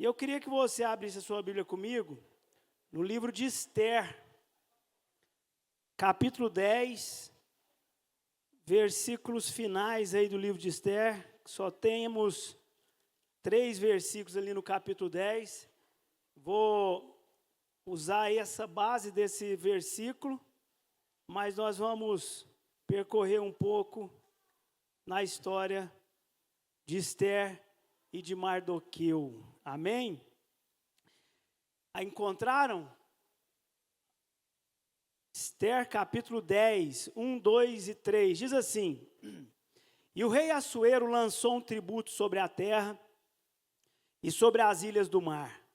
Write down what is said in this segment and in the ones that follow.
E eu queria que você abrisse a sua Bíblia comigo, no livro de Esther, capítulo 10, versículos finais aí do livro de Esther. Só temos 3 versículos ali no capítulo 10. Vou usar aí essa base desse versículo, mas nós vamos percorrer um pouco na história de Esther e de Mardoqueu. Amém? A encontraram? Esther capítulo 10, 1, 2 e 3, diz assim: E o rei Assuero lançou um tributo sobre a terra e sobre as ilhas do mar,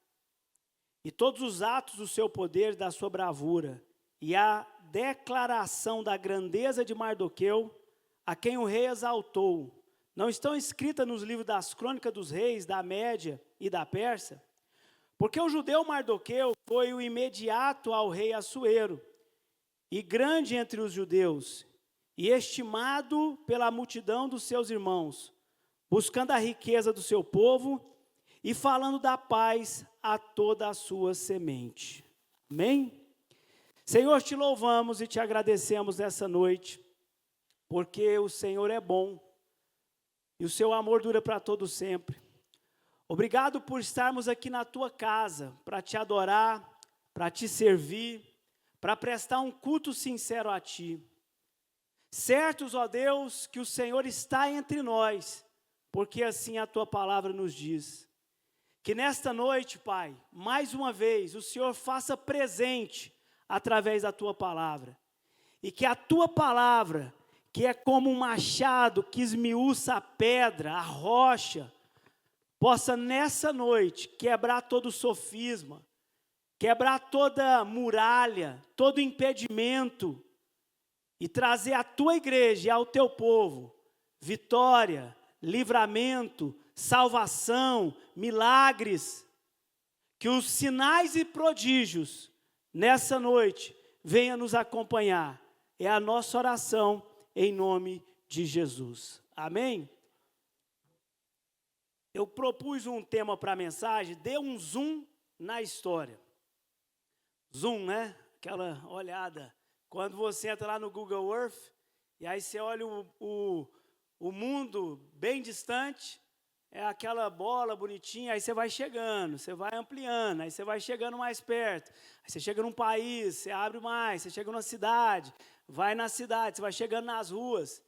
e todos os atos do seu poder e da sua bravura, e a declaração da grandeza de Mardoqueu, a quem o rei exaltou, não estão escritas nos livros das crônicas dos reis da Média e da Pérsia? Porque o judeu Mardoqueu foi o imediato ao rei Assuero, e grande entre os judeus, e estimado pela multidão dos seus irmãos, buscando a riqueza do seu povo, e falando da paz a toda a sua semente. Amém? Senhor, te louvamos e te agradecemos nessa noite, porque o Senhor é bom, e o seu amor dura para todo sempre. Obrigado por estarmos aqui na tua casa, para te adorar, para te servir, para prestar um culto sincero a ti. Certos, ó Deus, que o Senhor está entre nós, porque assim a tua palavra nos diz. Que nesta noite, Pai, mais uma vez, o Senhor faça presente através da tua palavra. E que a tua palavra, que é como um machado que esmiuça a pedra, a rocha, possa nessa noite quebrar todo sofisma, quebrar toda muralha, todo impedimento, e trazer à tua igreja e ao teu povo vitória, livramento, salvação, milagres. Que os sinais e prodígios nessa noite venham nos acompanhar. É a nossa oração em nome de Jesus. Amém? Eu propus um tema para a mensagem: dê um zoom na história. Zoom, né? Aquela olhada. Quando você entra lá no Google Earth, e aí você olha o mundo bem distante, é aquela bola bonitinha, aí você vai chegando, você vai ampliando, aí você vai chegando mais perto, aí você chega num país, você abre mais, você chega numa cidade, vai na cidade, você vai chegando nas ruas.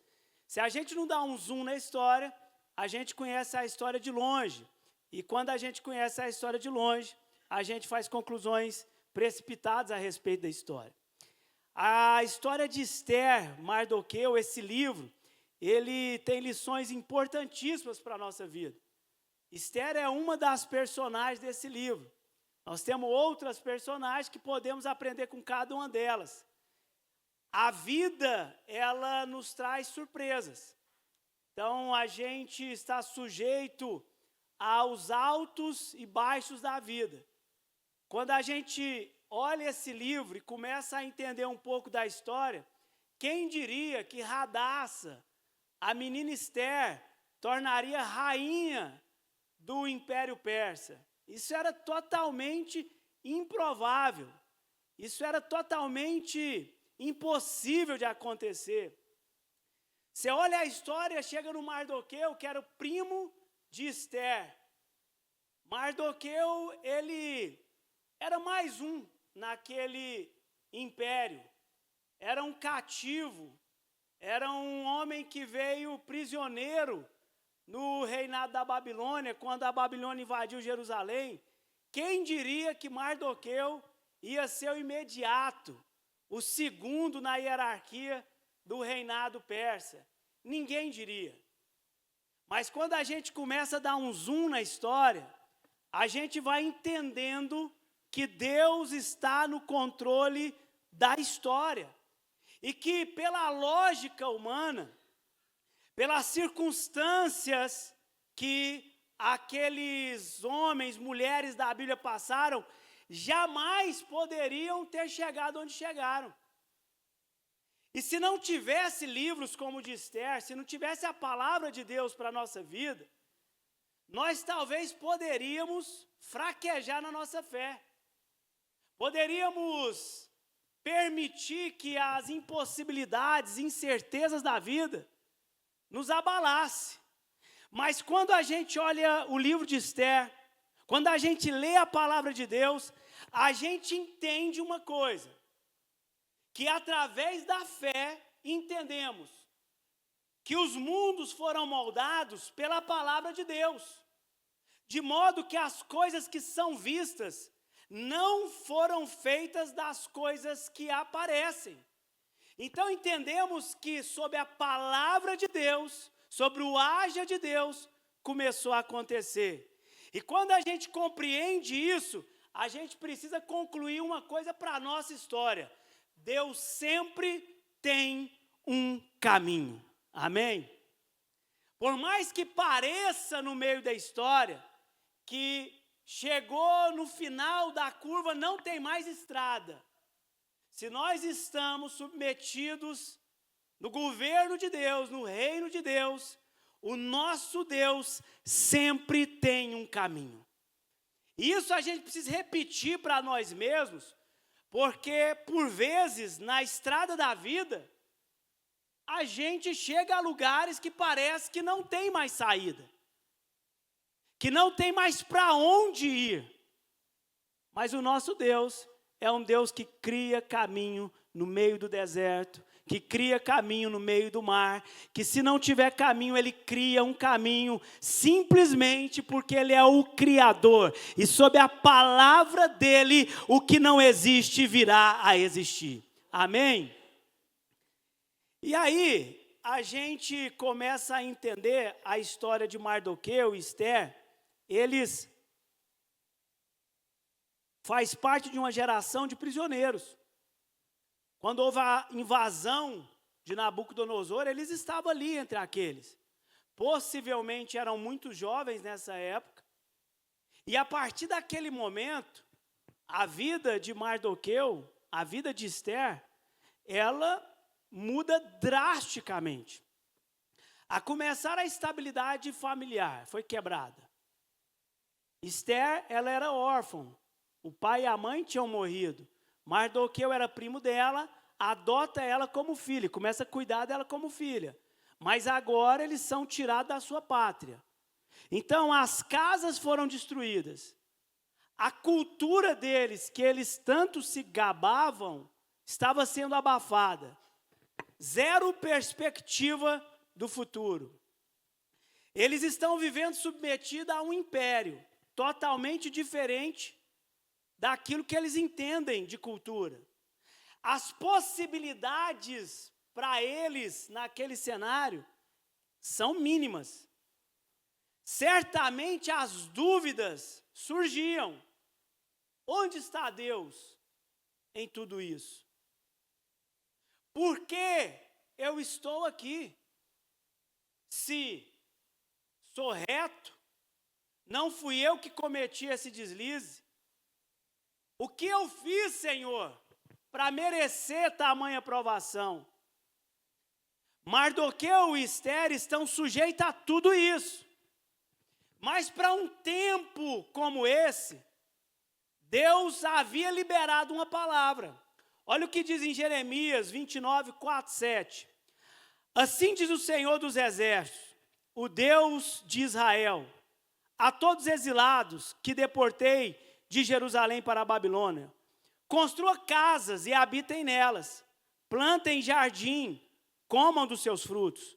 Se a gente não dá um zoom na história, a gente conhece a história de longe, e quando a gente conhece a história de longe, a gente faz conclusões precipitadas a respeito da história. A história de Esther, Mardoqueu, esse livro, ele tem lições importantíssimas para a nossa vida. Esther é uma das personagens desse livro. Nós temos outras personagens que podemos aprender com cada uma delas. A vida, ela nos traz surpresas. Então, a gente está sujeito aos altos e baixos da vida. Quando a gente olha esse livro e começa a entender um pouco da história, quem diria que Radassa, a menina Esther, tornaria rainha do Império Persa? Isso era totalmente improvável. Isso era totalmente impossível de acontecer. Você olha a história, chega no Mardoqueu, que era o primo de Esther. Mardoqueu, ele era mais um naquele império. Era um cativo, era um homem que veio prisioneiro no reinado da Babilônia, quando a Babilônia invadiu Jerusalém. Quem diria que Mardoqueu ia ser o imediato, o segundo na hierarquia do reinado persa? Ninguém diria. Mas quando a gente começa a dar um zoom na história, a gente vai entendendo que Deus está no controle da história. E que pela lógica humana, pelas circunstâncias que aqueles homens, mulheres da Bíblia passaram, jamais poderiam ter chegado onde chegaram. E se não tivesse livros como o de Esther, se não tivesse a palavra de Deus para a nossa vida, nós talvez poderíamos fraquejar na nossa fé. Poderíamos permitir que as impossibilidades, incertezas da vida nos abalasse. Mas quando a gente olha o livro de Esther, quando a gente lê a palavra de Deus, a gente entende uma coisa, que através da fé entendemos que os mundos foram moldados pela palavra de Deus, de modo que as coisas que são vistas não foram feitas das coisas que aparecem. Então entendemos que sob a palavra de Deus, sobre o haja de Deus, começou a acontecer. E quando a gente compreende isso, a gente precisa concluir uma coisa para a nossa história. Deus sempre tem um caminho. Amém? Por mais que pareça no meio da história, que chegou no final da curva, não tem mais estrada. Se nós estamos submetidos no governo de Deus, no reino de Deus, o nosso Deus sempre tem um caminho. Isso a gente precisa repetir para nós mesmos, porque por vezes na estrada da vida, a gente chega a lugares que parece que não tem mais saída, que não tem mais para onde ir. Mas o nosso Deus é um Deus que cria caminho no meio do deserto, que cria caminho no meio do mar, que se não tiver caminho, Ele cria um caminho simplesmente porque Ele é o Criador. E sob a palavra dEle, o que não existe virá a existir. Amém? E aí, a gente começa a entender a história de Mardoqueu e Esther. Eles fazem parte de uma geração de prisioneiros. Quando houve a invasão de Nabucodonosor, eles estavam ali entre aqueles. Possivelmente eram muito jovens nessa época. E a partir daquele momento, a vida de Mardoqueu, a vida de Esther, ela muda drasticamente. A começar, a estabilidade familiar foi quebrada. Esther, ela era órfã. O pai e a mãe tinham morrido. Mardoqueu era primo dela, adota ela como filha, começa a cuidar dela como filha. Mas agora eles são tirados da sua pátria. Então as casas foram destruídas. A cultura deles, que eles tanto se gabavam, estava sendo abafada. Zero perspectiva do futuro. Eles estão vivendo submetidos a um império totalmente diferente daquilo que eles entendem de cultura. As possibilidades para eles naquele cenário são mínimas. Certamente as dúvidas surgiam. Onde está Deus em tudo isso? Por que eu estou aqui? Se sou reto, não fui eu que cometi esse deslize. O que eu fiz, Senhor, para merecer tamanha provação? Mardoqueu e Esther estão sujeitos a tudo isso. Mas para um tempo como esse, Deus havia liberado uma palavra. Olha o que diz em Jeremias 29, 4, 7. Assim diz o Senhor dos Exércitos, o Deus de Israel, a todos os exilados que deportei de Jerusalém para a Babilônia: construa casas e habitem nelas, plantem jardim, comam dos seus frutos,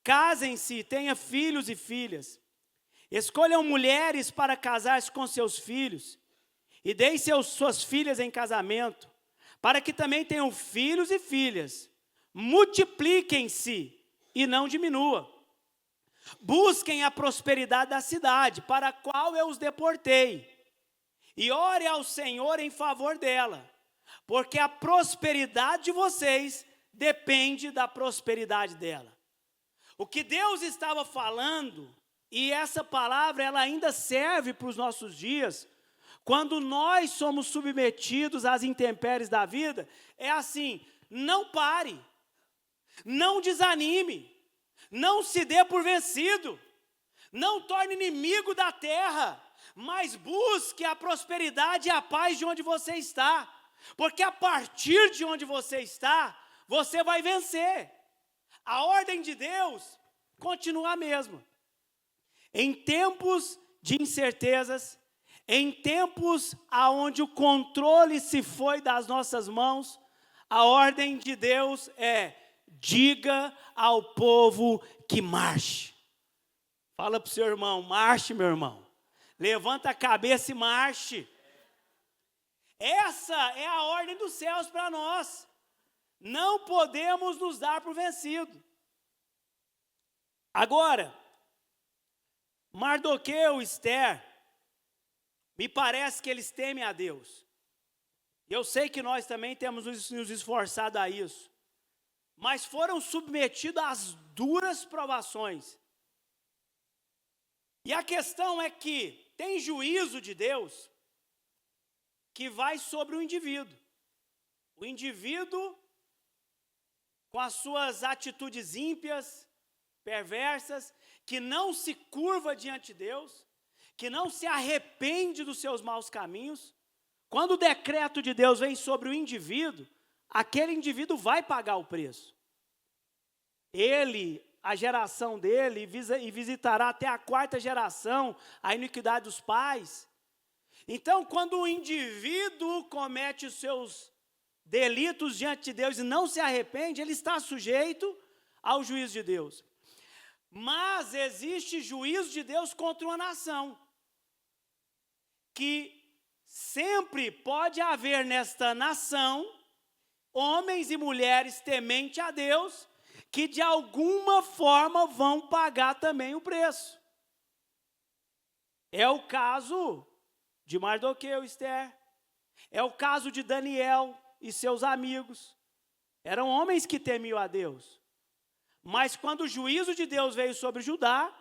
casem-se, tenham filhos e filhas, escolham mulheres para casar-se com seus filhos, e deem suas filhas em casamento, para que também tenham filhos e filhas. Multipliquem-se e não diminua. Busquem a prosperidade da cidade, para a qual eu os deportei, e ore ao Senhor em favor dela, porque a prosperidade de vocês depende da prosperidade dela. O que Deus estava falando, e essa palavra ela ainda serve para os nossos dias, quando nós somos submetidos às intempéries da vida, é assim: não pare, não desanime, não se dê por vencido, Não torne inimigo da terra, mas busque a prosperidade e a paz de onde você está. Porque a partir de onde você está, você vai vencer. A ordem de Deus continua a mesma. Em tempos de incertezas, em tempos onde o controle se foi das nossas mãos, a ordem de Deus é: diga ao povo que marche. Fala para o seu irmão: marche, meu irmão. Levanta a cabeça e marche. Essa é a ordem dos céus para nós. Não podemos nos dar por vencido. Agora, Mardoqueu e Esther, me parece que eles temem a Deus. Eu sei que nós também temos nos esforçado a isso. Mas foram submetidos às duras provações. E a questão é que tem juízo de Deus que vai sobre o indivíduo. O indivíduo, com as suas atitudes ímpias, perversas, que não se curva diante de Deus, que não se arrepende dos seus maus caminhos. Quando o decreto de Deus vem sobre o indivíduo, aquele indivíduo vai pagar o preço. Ele, a geração dele, e visitará até a 4ª geração a iniquidade dos pais. Então, quando o indivíduo comete os seus delitos diante de Deus e não se arrepende, ele está sujeito ao juízo de Deus. Mas existe juízo de Deus contra uma nação, que sempre pode haver nesta nação homens e mulheres tementes a Deus, que de alguma forma vão pagar também o preço. É o caso de Mardoqueu e Esther, é o caso de Daniel e seus amigos. Eram homens que temiam a Deus. Mas quando o juízo de Deus veio sobre Judá,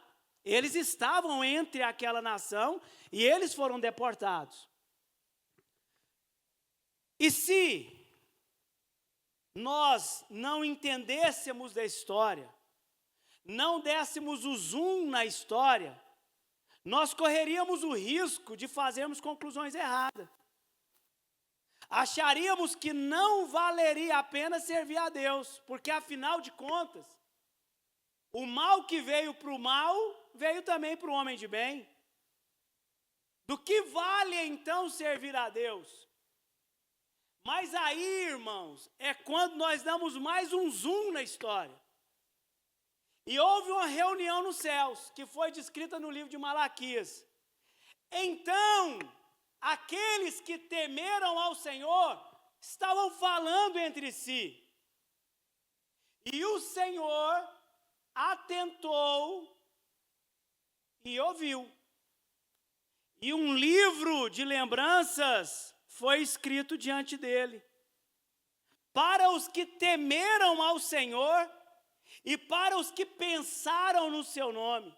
eles estavam entre aquela nação e eles foram deportados. E se nós não entendêssemos da história, não dessemos o zoom na história, nós correríamos o risco de fazermos conclusões erradas. Acharíamos que não valeria a pena servir a Deus, porque afinal de contas, o mal que veio para o mal, veio também para o homem de bem. Do que vale então servir a Deus? Mas aí, irmãos, é quando nós damos mais um zoom na história. E houve uma reunião nos céus, que foi descrita no livro de Malaquias. Então, aqueles que temeram ao Senhor, estavam falando entre si. E o Senhor atentou e ouviu. E um livro de lembranças foi escrito diante dele. Para os que temeram ao Senhor e para os que pensaram no seu nome.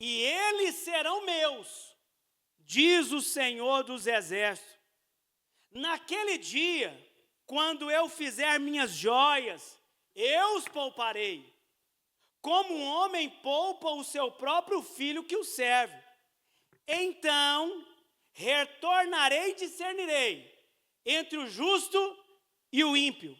E eles serão meus, diz o Senhor dos Exércitos. Naquele dia, quando eu fizer minhas joias, eu os pouparei, como um homem poupa o seu próprio filho que o serve. Então, retornarei e discernirei entre o justo e o ímpio,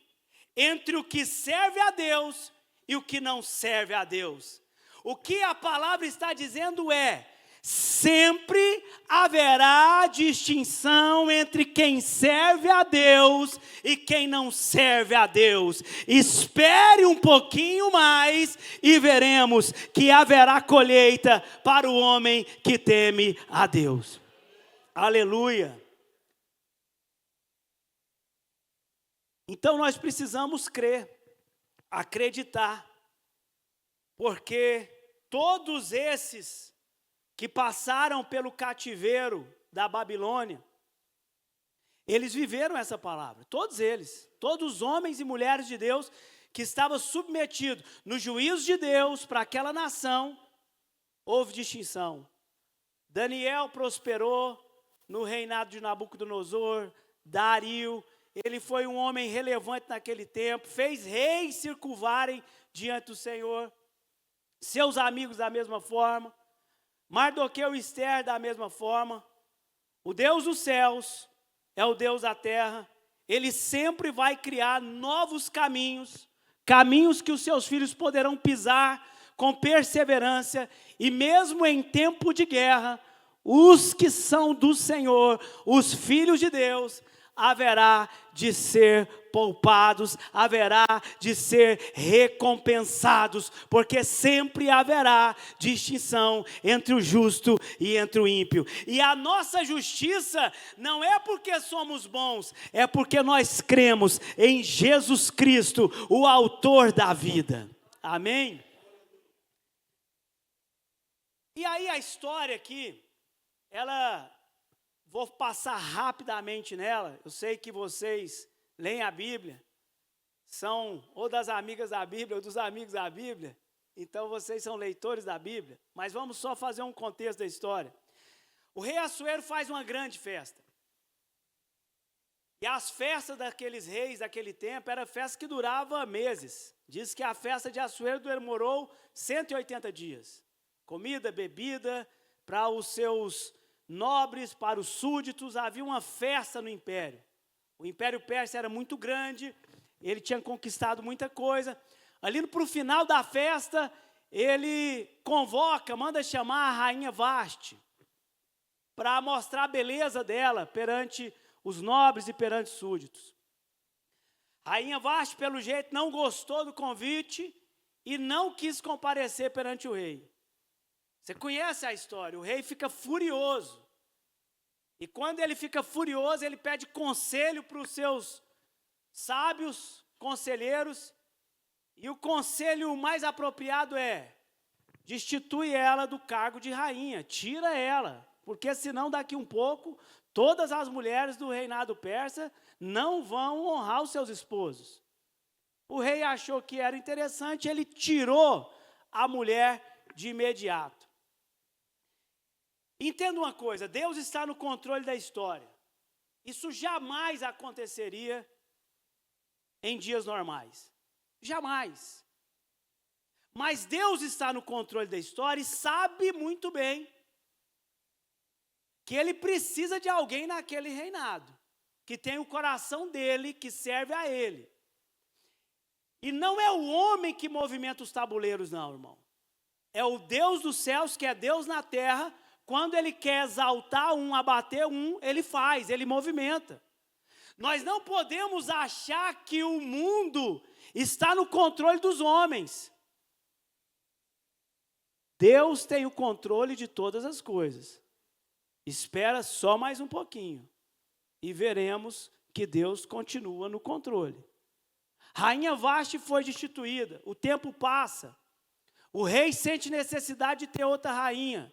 entre o que serve a Deus e o que não serve a Deus. O que a palavra está dizendo é: sempre haverá distinção entre quem serve a Deus e quem não serve a Deus. Espere um pouquinho mais e veremos que haverá colheita para o homem que teme a Deus. Aleluia! Então nós precisamos crer, acreditar, porque todos esses que passaram pelo cativeiro da Babilônia, eles viveram essa palavra, todos eles, todos os homens e mulheres de Deus que estavam submetidos no juízo de Deus para aquela nação, houve distinção. Daniel prosperou no reinado de Nabucodonosor, Dario, ele foi um homem relevante naquele tempo, fez reis circunvarem diante do Senhor. seus amigos da mesma forma, Mardoqueu e Esther da mesma forma. O Deus dos céus é o Deus da terra, Ele sempre vai criar novos caminhos, caminhos que os seus filhos poderão pisar com perseverança, e mesmo em tempo de guerra, os que são do Senhor, os filhos de Deus, haverá de ser poupados, haverá de ser recompensados, porque sempre haverá distinção entre o justo e entre o ímpio. E a nossa justiça não é porque somos bons, é porque nós cremos em Jesus Cristo, o autor da vida. Amém? E aí a história aqui, vou passar rapidamente nela. Eu sei que vocês leem a Bíblia, são ou das amigas da Bíblia ou dos amigos da Bíblia, então vocês são leitores da Bíblia, mas vamos só fazer um contexto da história. O rei Assuero faz uma grande festa, e as festas daqueles reis daquele tempo eram festas que duravam meses. Diz que a festa de Assuero demorou 180 dias, comida, bebida, para os seus nobres, para os súditos, havia uma festa no império. O Império Persa era muito grande, ele tinha conquistado muita coisa. Ali para o final da festa, ele manda chamar a rainha Vasti, para mostrar a beleza dela perante os nobres e perante os súditos. A rainha Vasti, pelo jeito, não gostou do convite e não quis comparecer perante o rei. Você conhece a história, o rei fica furioso. E quando ele fica furioso, ele pede conselho para os seus sábios, conselheiros, e o conselho mais apropriado é: destitui ela do cargo de rainha, tira ela, porque senão daqui um pouco, todas as mulheres do reinado persa não vão honrar os seus esposos. O rei achou que era interessante, ele tirou a mulher de imediato. Entenda uma coisa, Deus está no controle da história. Isso jamais aconteceria em dias normais. Jamais. Mas Deus está no controle da história e sabe muito bem que Ele precisa de alguém naquele reinado, que tem o coração dele, que serve a Ele. E não é o homem que movimenta os tabuleiros, não, irmão. É o Deus dos céus, que é Deus na terra. Quando Ele quer exaltar um, abater um, Ele faz, Ele movimenta. Nós não podemos achar que o mundo está no controle dos homens. Deus tem o controle de todas as coisas. Espera só mais um pouquinho e veremos que Deus continua no controle. Rainha Vasti foi destituída, o tempo passa, o rei sente necessidade de ter outra rainha.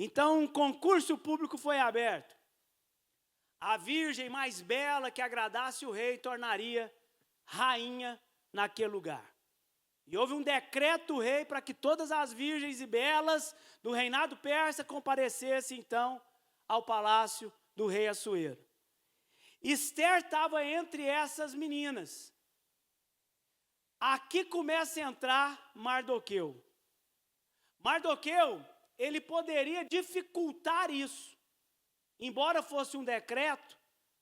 Então, um concurso público foi aberto. A virgem mais bela que agradasse o rei tornaria rainha naquele lugar. E houve um decreto do rei para que todas as virgens e belas do reinado persa comparecessem, então, ao palácio do rei Assuero. Esther estava entre essas meninas. Aqui começa a entrar Mardoqueu. Mardoqueu, ele poderia dificultar isso. Embora fosse um decreto,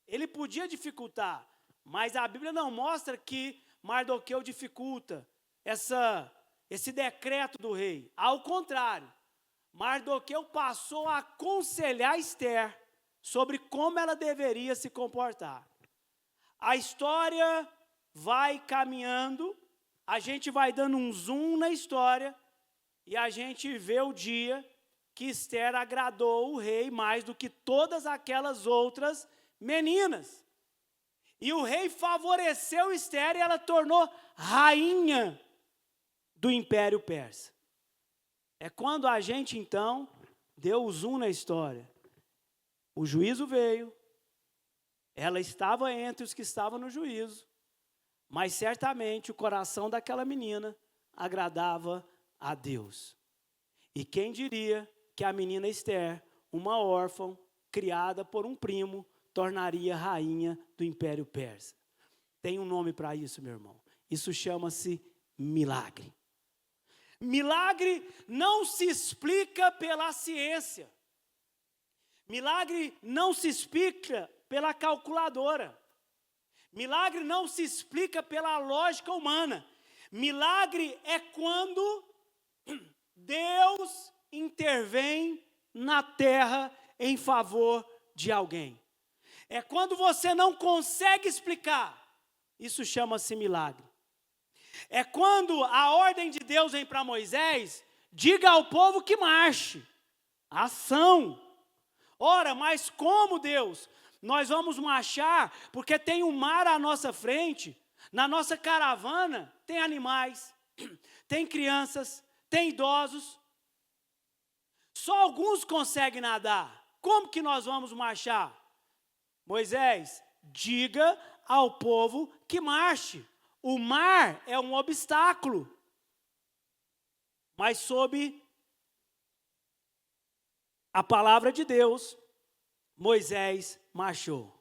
ele podia dificultar. Mas a Bíblia não mostra que Mardoqueu dificulta esse decreto do rei. Ao contrário, Mardoqueu passou a aconselhar Esther sobre como ela deveria se comportar. A história vai caminhando, a gente vai dando um zoom na história, e a gente vê o dia que Esther agradou o rei mais do que todas aquelas outras meninas. E o rei favoreceu Esther e ela tornou rainha do Império Persa. É quando a gente, então, deu o zoom na história. O juízo veio, ela estava entre os que estavam no juízo, mas certamente o coração daquela menina agradava a Deus. E quem diria que a menina Esther, uma órfã, criada por um primo, tornaria rainha do Império Persa. Tem um nome para isso, meu irmão. Isso chama-se milagre. Milagre não se explica pela ciência. Milagre não se explica pela calculadora. Milagre não se explica pela lógica humana. Milagre é quando Deus intervém na terra em favor de alguém. É quando você não consegue explicar. Isso chama-se milagre. É quando a ordem de Deus vem para Moisés, diga ao povo que marche. Ação. Ora, mas como, Deus? Nós vamos marchar porque tem um mar à nossa frente. Na nossa caravana tem animais, tem crianças, tem idosos. Só alguns conseguem nadar. Como que nós vamos marchar? Moisés, diga ao povo que marche. O mar é um obstáculo. Mas sob a palavra de Deus, Moisés marchou.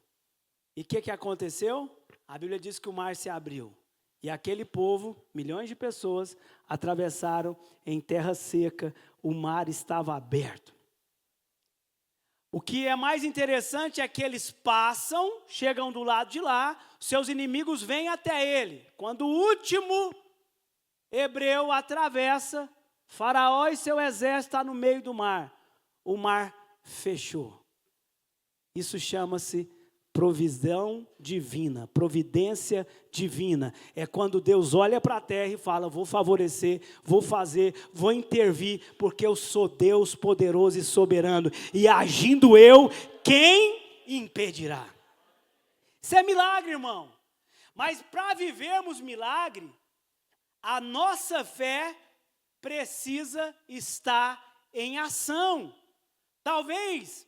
E o que aconteceu? A Bíblia diz que o mar se abriu. E aquele povo, milhões de pessoas, atravessaram em terra seca. O mar estava aberto. O que é mais interessante é que eles passam, chegam do lado de lá, seus inimigos vêm até ele. Quando o último hebreu atravessa, Faraó e seu exército estão no meio do mar. O mar fechou. Isso chama-se provisão divina, providência divina. É quando Deus olha para a terra e fala, vou favorecer, vou fazer, vou intervir, porque eu sou Deus poderoso e soberano. E agindo eu, quem impedirá? Isso é milagre, irmão. Mas para vivermos milagre, a nossa fé precisa estar em ação. Talvez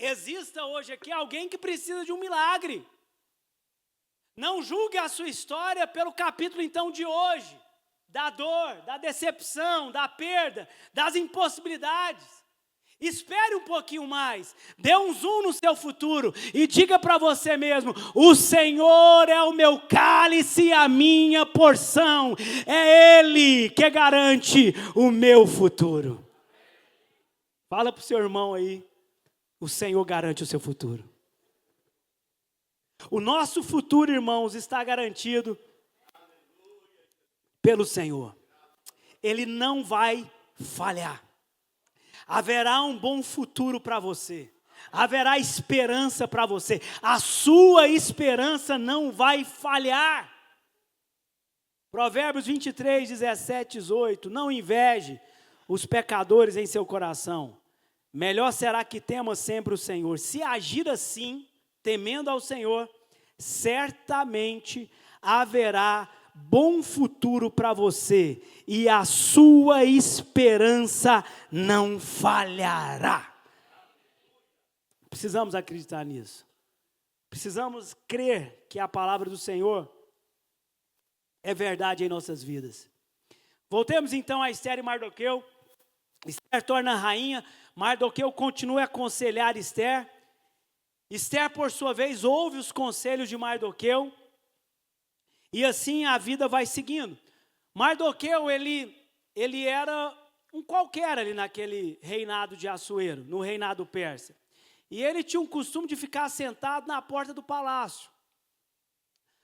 exista hoje aqui alguém que precisa de um milagre. Não julgue a sua história pelo capítulo então de hoje, da dor, da decepção, da perda, das impossibilidades. Espere um pouquinho mais, dê um zoom no seu futuro e diga para você mesmo, o Senhor é o meu cálice e a minha porção, é Ele que garante o meu futuro. Fala para o seu irmão aí, o Senhor garante o seu futuro. O nosso futuro, irmãos, está garantido pelo Senhor. Ele não vai falhar. Haverá um bom futuro para você. Haverá esperança para você. A sua esperança não vai falhar. Provérbios 23, 17, 18. Não inveje os pecadores em seu coração. Melhor será que tema sempre o Senhor. Se agir assim, temendo ao Senhor, certamente haverá bom futuro para você, e a sua esperança não falhará. Precisamos acreditar nisso. Precisamos crer que a palavra do Senhor é verdade em nossas vidas. Voltemos então a Esther e Mardoqueu. Esther torna rainha, Mardoqueu continua a aconselhar Esther. Esther, por sua vez, ouve os conselhos de Mardoqueu, e assim a vida vai seguindo. Mardoqueu, ele era um qualquer ali naquele reinado de Assuero, no reinado persa. E ele tinha um costume de ficar sentado na porta do palácio,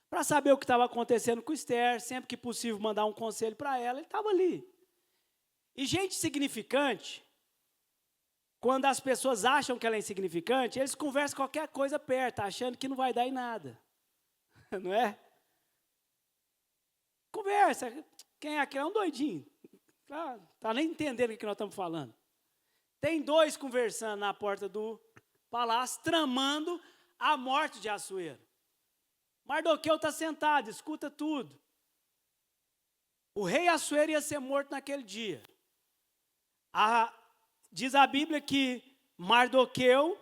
para saber o que estava acontecendo com Esther, sempre que possível mandar um conselho para ela, ele estava ali. E gente insignificante, quando as pessoas acham que ela é insignificante, eles conversam qualquer coisa perto, achando que não vai dar em nada. Não é? Conversa. Quem é aquele? É um doidinho. Está nem entendendo o que nós estamos falando. Tem dois conversando na porta do palácio, tramando a morte de Assuero. Mardoqueu está sentado, escuta tudo. O rei Assuero ia ser morto naquele dia. Diz a Bíblia que Mardoqueu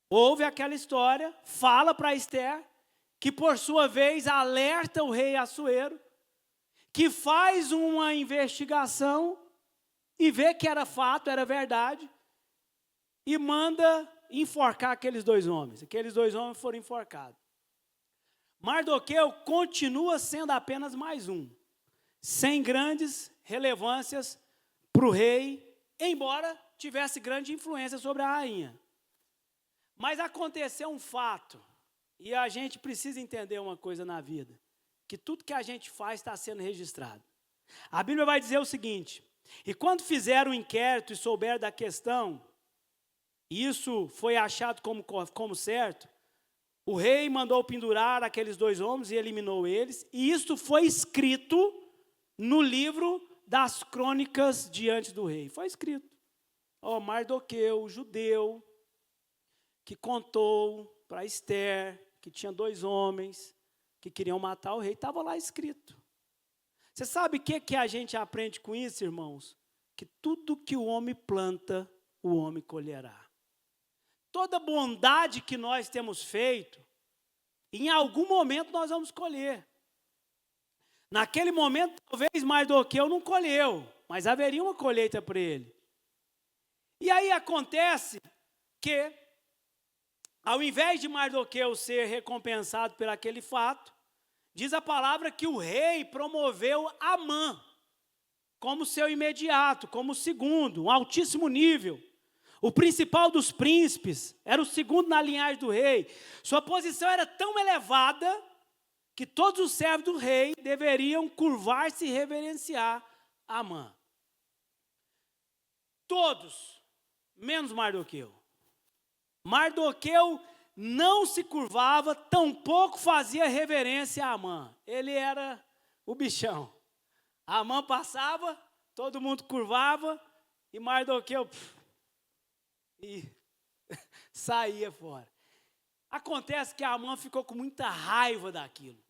ouve aquela história, fala para Esther, que por sua vez alerta o rei Assuero, que faz uma investigação e vê que era fato, era verdade, e manda enforcar aqueles dois homens. Aqueles dois homens foram enforcados. Mardoqueu continua sendo apenas mais um. sem grandes relevâncias para o rei, embora tivesse grande influência sobre a rainha. Mas aconteceu um fato, e a gente precisa entender uma coisa na vida, que tudo que a gente faz está sendo registrado. A Bíblia vai dizer o seguinte: e quando fizeram o inquérito e souberam da questão, e isso foi achado como certo, o rei mandou pendurar aqueles 2 homens e eliminou eles, e isto foi escrito no livro das crônicas diante do rei. Foi escrito. Mardoqueu, o judeu, que contou para Esther que tinha 2 homens que queriam matar o rei, estava lá escrito. Você sabe o que a gente aprende com isso, irmãos? Que tudo que o homem planta, o homem colherá. Toda bondade que nós temos feito, em algum momento nós vamos colher. Naquele momento, talvez Mardoqueu não colheu, mas haveria uma colheita para ele. E aí acontece que, ao invés de Mardoqueu ser recompensado por aquele fato, diz a palavra que o rei promoveu Amã como seu imediato, como segundo, um altíssimo nível. O principal dos príncipes, era o segundo na linhagem do rei. Sua posição era tão elevada que todos os servos do rei deveriam curvar-se e reverenciar Amã. Todos, menos Mardoqueu. Mardoqueu não se curvava, tampouco fazia reverência a Amã. Ele era o bichão. Amã passava, todo mundo curvava, e Mardoqueu e saía fora. Acontece que Amã ficou com muita raiva daquilo.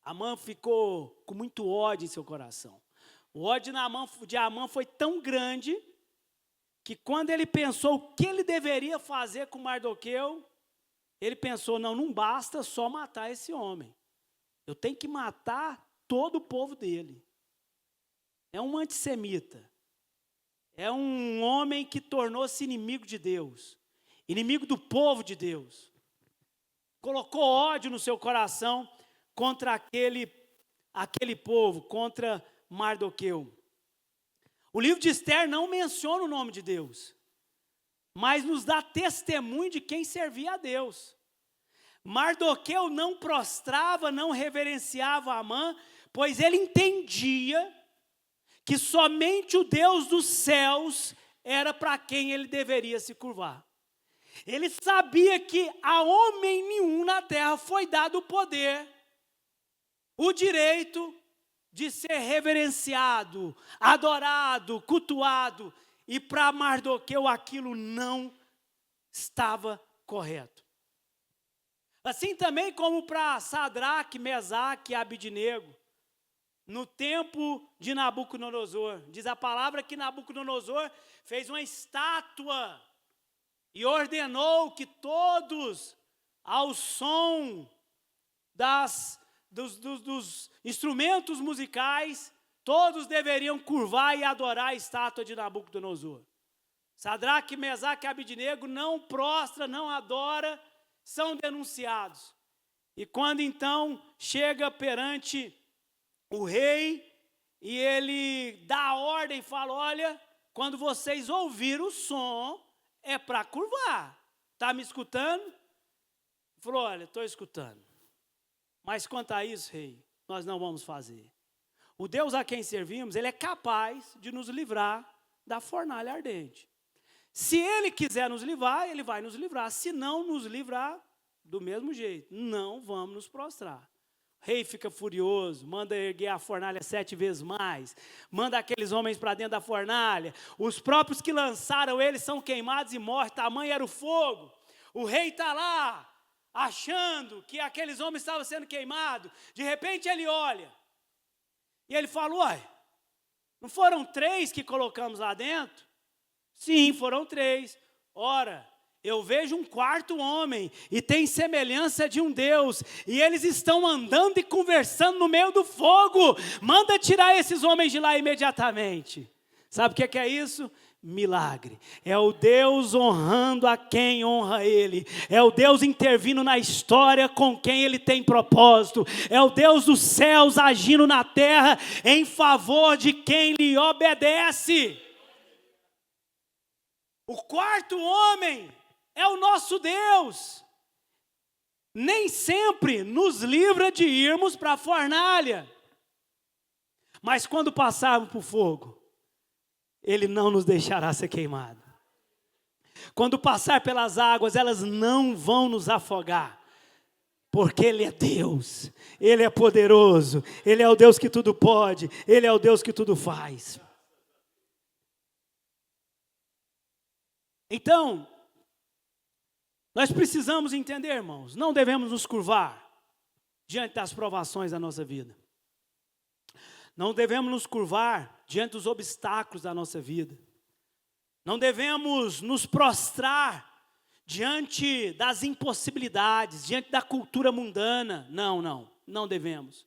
Amã ficou com muito ódio em seu coração. O ódio de Amã foi tão grande que quando ele pensou o que ele deveria fazer com Mardoqueu, ele pensou: não basta só matar esse homem. Eu tenho que matar todo o povo dele. É um antissemita. É um homem que tornou-se inimigo de Deus, inimigo do povo de Deus. Colocou ódio no seu coração contra aquele povo, contra Mardoqueu. O livro de Esther não menciona o nome de Deus, mas nos dá testemunho de quem servia a Deus. Mardoqueu não prostrava, não reverenciava Amã, pois ele entendia que somente o Deus dos céus era para quem ele deveria se curvar. Ele sabia que a homem nenhum na terra foi dado o poder, o direito de ser reverenciado, adorado, cultuado, e para Mardoqueu aquilo não estava correto. Assim também como para Sadraque, Mesaque e Abidnego, no tempo de Nabucodonosor. Diz a palavra que Nabucodonosor fez uma estátua e ordenou que todos, ao som dos instrumentos musicais, todos deveriam curvar e adorar a estátua de Nabucodonosor. Sadraque, Mesaque e Abidnego não prostra, não adora, são denunciados. E quando então chega perante o rei, e ele dá a ordem e fala: olha, quando vocês ouviram o som, é para curvar. Está me escutando? Ele falou: olha, estou escutando. Mas quanto a isso, rei, nós não vamos fazer. O Deus a quem servimos, ele é capaz de nos livrar da fornalha ardente. Se ele quiser nos livrar, ele vai nos livrar. Se não nos livrar, do mesmo jeito, não vamos nos prostrar. O rei fica furioso, manda erguer a fornalha 7 vezes mais, manda aqueles homens para dentro da fornalha. Os próprios que lançaram eles são queimados e morrem, tamanho era o fogo. O rei está lá, achando que aqueles homens estavam sendo queimados. De repente ele olha, e ele fala: uai, não foram 3 que colocamos lá dentro? Sim, foram 3. Ora, eu vejo um 4º homem, e tem semelhança de um Deus, e eles estão andando e conversando no meio do fogo. Manda tirar esses homens de lá imediatamente. Sabe o que é isso? milagre. É o Deus honrando a quem honra Ele. É o Deus intervindo na história com quem Ele tem propósito. É o Deus dos céus agindo na terra em favor de quem lhe obedece. O quarto homem é o nosso Deus. Nem sempre nos livra de irmos para a fornalha. Mas quando passarmos por fogo, Ele não nos deixará ser queimado. Quando passar pelas águas, elas não vão nos afogar. Porque Ele é Deus, Ele é poderoso, Ele é o Deus que tudo pode, Ele é o Deus que tudo faz. Então, nós precisamos entender, irmãos, não devemos nos curvar diante das provações da nossa vida. Não devemos nos curvar diante dos obstáculos da nossa vida. Não devemos nos prostrar diante das impossibilidades, diante da cultura mundana. Não devemos.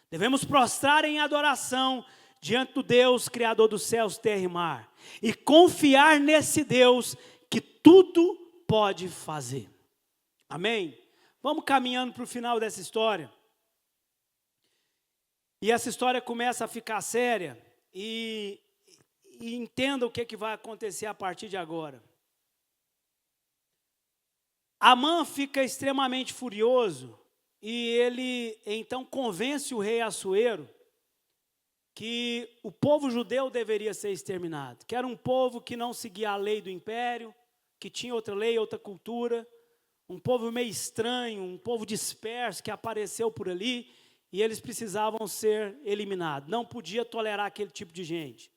Devemos prostrar em adoração diante do Deus, Criador dos céus, terra e mar. E confiar nesse Deus que tudo pode fazer. Amém? Vamos caminhando para o final dessa história. E essa história começa a ficar séria e entenda o que vai acontecer a partir de agora. Amã fica extremamente furioso e ele então convence o rei Assuero que o povo judeu deveria ser exterminado, que era um povo que não seguia a lei do império, que tinha outra lei, outra cultura, um povo meio estranho, um povo disperso que apareceu por ali. E eles precisavam ser eliminados. Não podia tolerar aquele tipo de gente.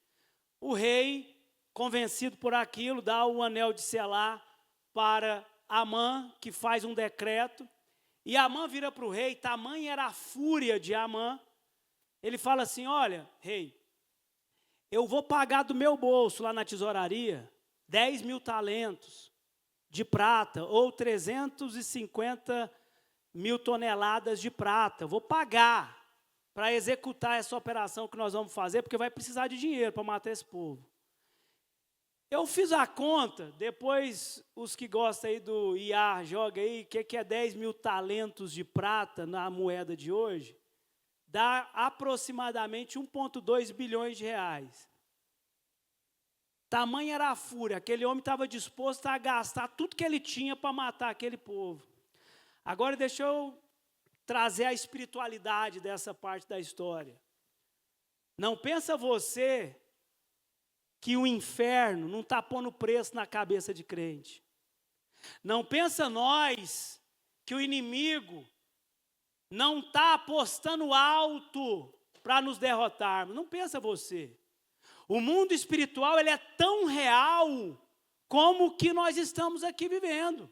O rei, convencido por aquilo, dá o anel de selar para Amã, que faz um decreto. E Amã vira para o rei, tamanha era a fúria de Amã. Ele fala assim, olha, rei, eu vou pagar do meu bolso lá na tesouraria 10.000 talentos de prata, ou 350 mil toneladas de prata, vou pagar para executar essa operação que nós vamos fazer, porque vai precisar de dinheiro para matar esse povo. Eu fiz a conta, depois os que gostam aí do IAR, joga aí, o que é 10.000 talentos de prata na moeda de hoje, dá aproximadamente 1,2 bilhões de reais. Tamanha era a fúria, aquele homem estava disposto a gastar tudo que ele tinha para matar aquele povo. Agora deixa eu trazer a espiritualidade dessa parte da história. Não pensa você que o inferno não está pondo preço na cabeça de crente. Não pensa nós que o inimigo não está apostando alto para nos derrotarmos. Não pensa você. O mundo espiritual ele é tão real como o que nós estamos aqui vivendo.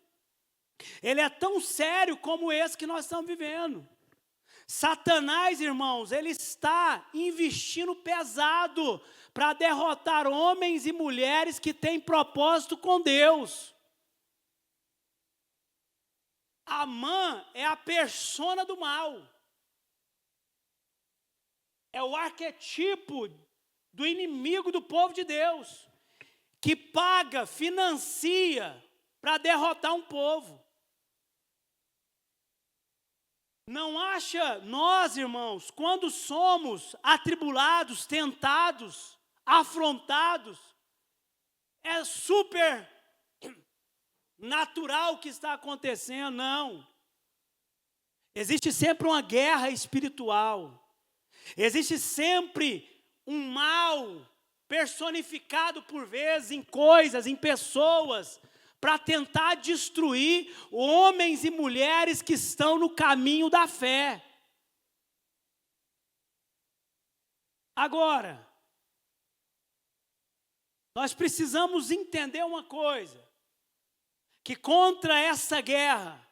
Ele é tão sério como esse que nós estamos vivendo. Satanás, irmãos, ele está investindo pesado para derrotar homens e mulheres que têm propósito com Deus. Amã é a persona do mal. É o arquetipo do inimigo do povo de Deus, que paga, financia para derrotar um povo. Não acha nós, irmãos, quando somos atribulados, tentados, afrontados, é super natural o que está acontecendo? Não. Existe sempre uma guerra espiritual. Existe sempre um mal personificado por vezes em coisas, em pessoas, para tentar destruir homens e mulheres que estão no caminho da fé. Agora, nós precisamos entender uma coisa, que contra essa guerra,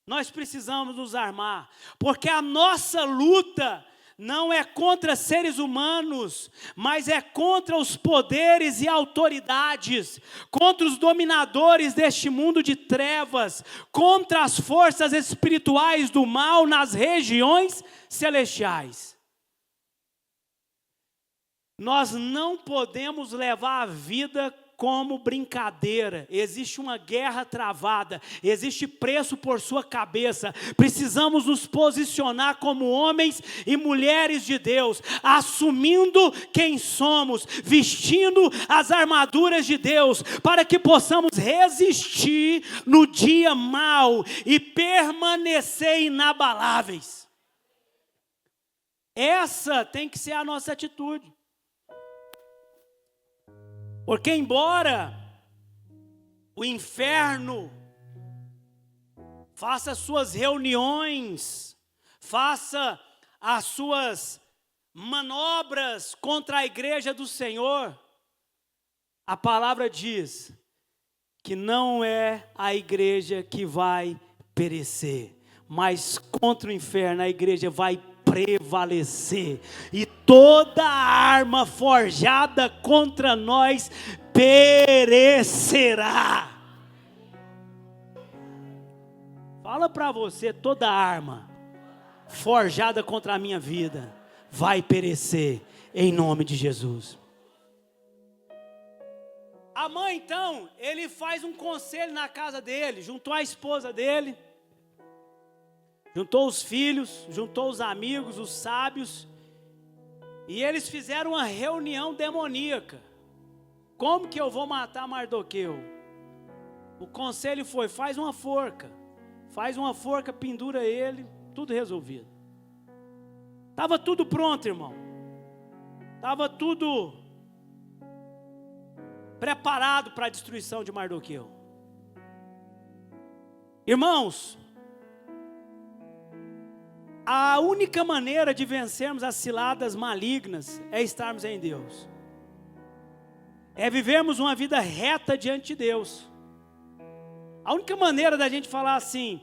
nós precisamos nos armar, porque a nossa luta não é contra seres humanos, mas é contra os poderes e autoridades, contra os dominadores deste mundo de trevas, contra as forças espirituais do mal nas regiões celestiais. Nós não podemos levar a vida como brincadeira. Existe uma guerra travada, existe preço por sua cabeça. Precisamos nos posicionar como homens e mulheres de Deus, assumindo quem somos, vestindo as armaduras de Deus, para que possamos resistir no dia mau e permanecer inabaláveis. Essa tem que ser a nossa atitude. Porque embora o inferno faça suas reuniões, faça as suas manobras contra a igreja do Senhor, a palavra diz que não é a igreja que vai perecer, mas contra o inferno a igreja vai prevalecer, e toda arma forjada contra nós perecerá. Fala para você, toda arma forjada contra a minha vida vai perecer, em nome de Jesus. A mãe então, ele faz um conselho na casa dele, juntou a esposa dele, juntou os filhos, juntou os amigos, os sábios, e eles fizeram uma reunião demoníaca. Como que eu vou matar Mardoqueu? O conselho foi: faz uma forca, pendura ele, tudo resolvido. Estava tudo pronto, irmão. Estava tudo preparado para a destruição de Mardoqueu. Irmãos, a única maneira de vencermos as ciladas malignas é estarmos em Deus. É vivermos uma vida reta diante de Deus. A única maneira da gente falar assim: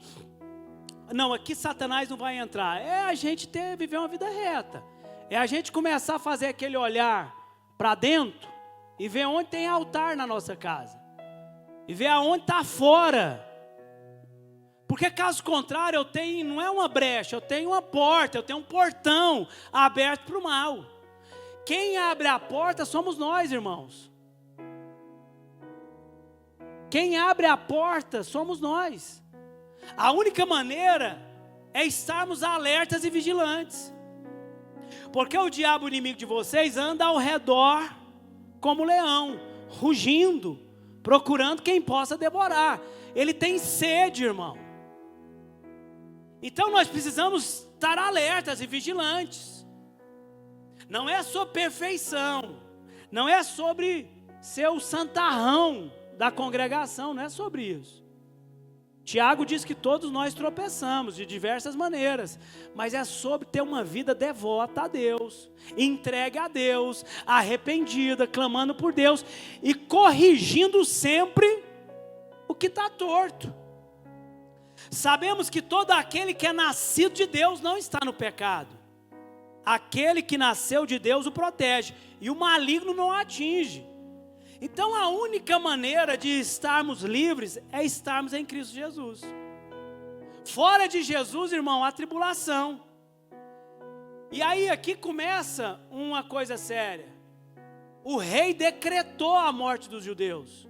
não, aqui Satanás não vai entrar, é a gente viver uma vida reta. É a gente começar a fazer aquele olhar para dentro e ver onde tem altar na nossa casa. E ver aonde está fora. Porque caso contrário, não é uma brecha, eu tenho uma porta, eu tenho um portão aberto para o mal. Quem abre a porta somos nós, irmãos. Quem abre a porta somos nós. A única maneira é estarmos alertas e vigilantes. Porque o diabo, inimigo de vocês, anda ao redor como leão, rugindo, procurando quem possa devorar. Ele tem sede, irmão. Então nós precisamos estar alertas e vigilantes. Não é sobre perfeição, não é sobre ser o santarrão da congregação, não é sobre isso. Tiago diz que todos nós tropeçamos de diversas maneiras, mas é sobre ter uma vida devota a Deus, entregue a Deus, arrependida, clamando por Deus e corrigindo sempre o que está torto. Sabemos que todo aquele que é nascido de Deus não está no pecado. Aquele que nasceu de Deus o protege, e o maligno não o atinge. Então a única maneira de estarmos livres é estarmos em Cristo Jesus. Fora de Jesus, irmão, a tribulação. E aí aqui começa uma coisa séria. O rei decretou a morte dos judeus.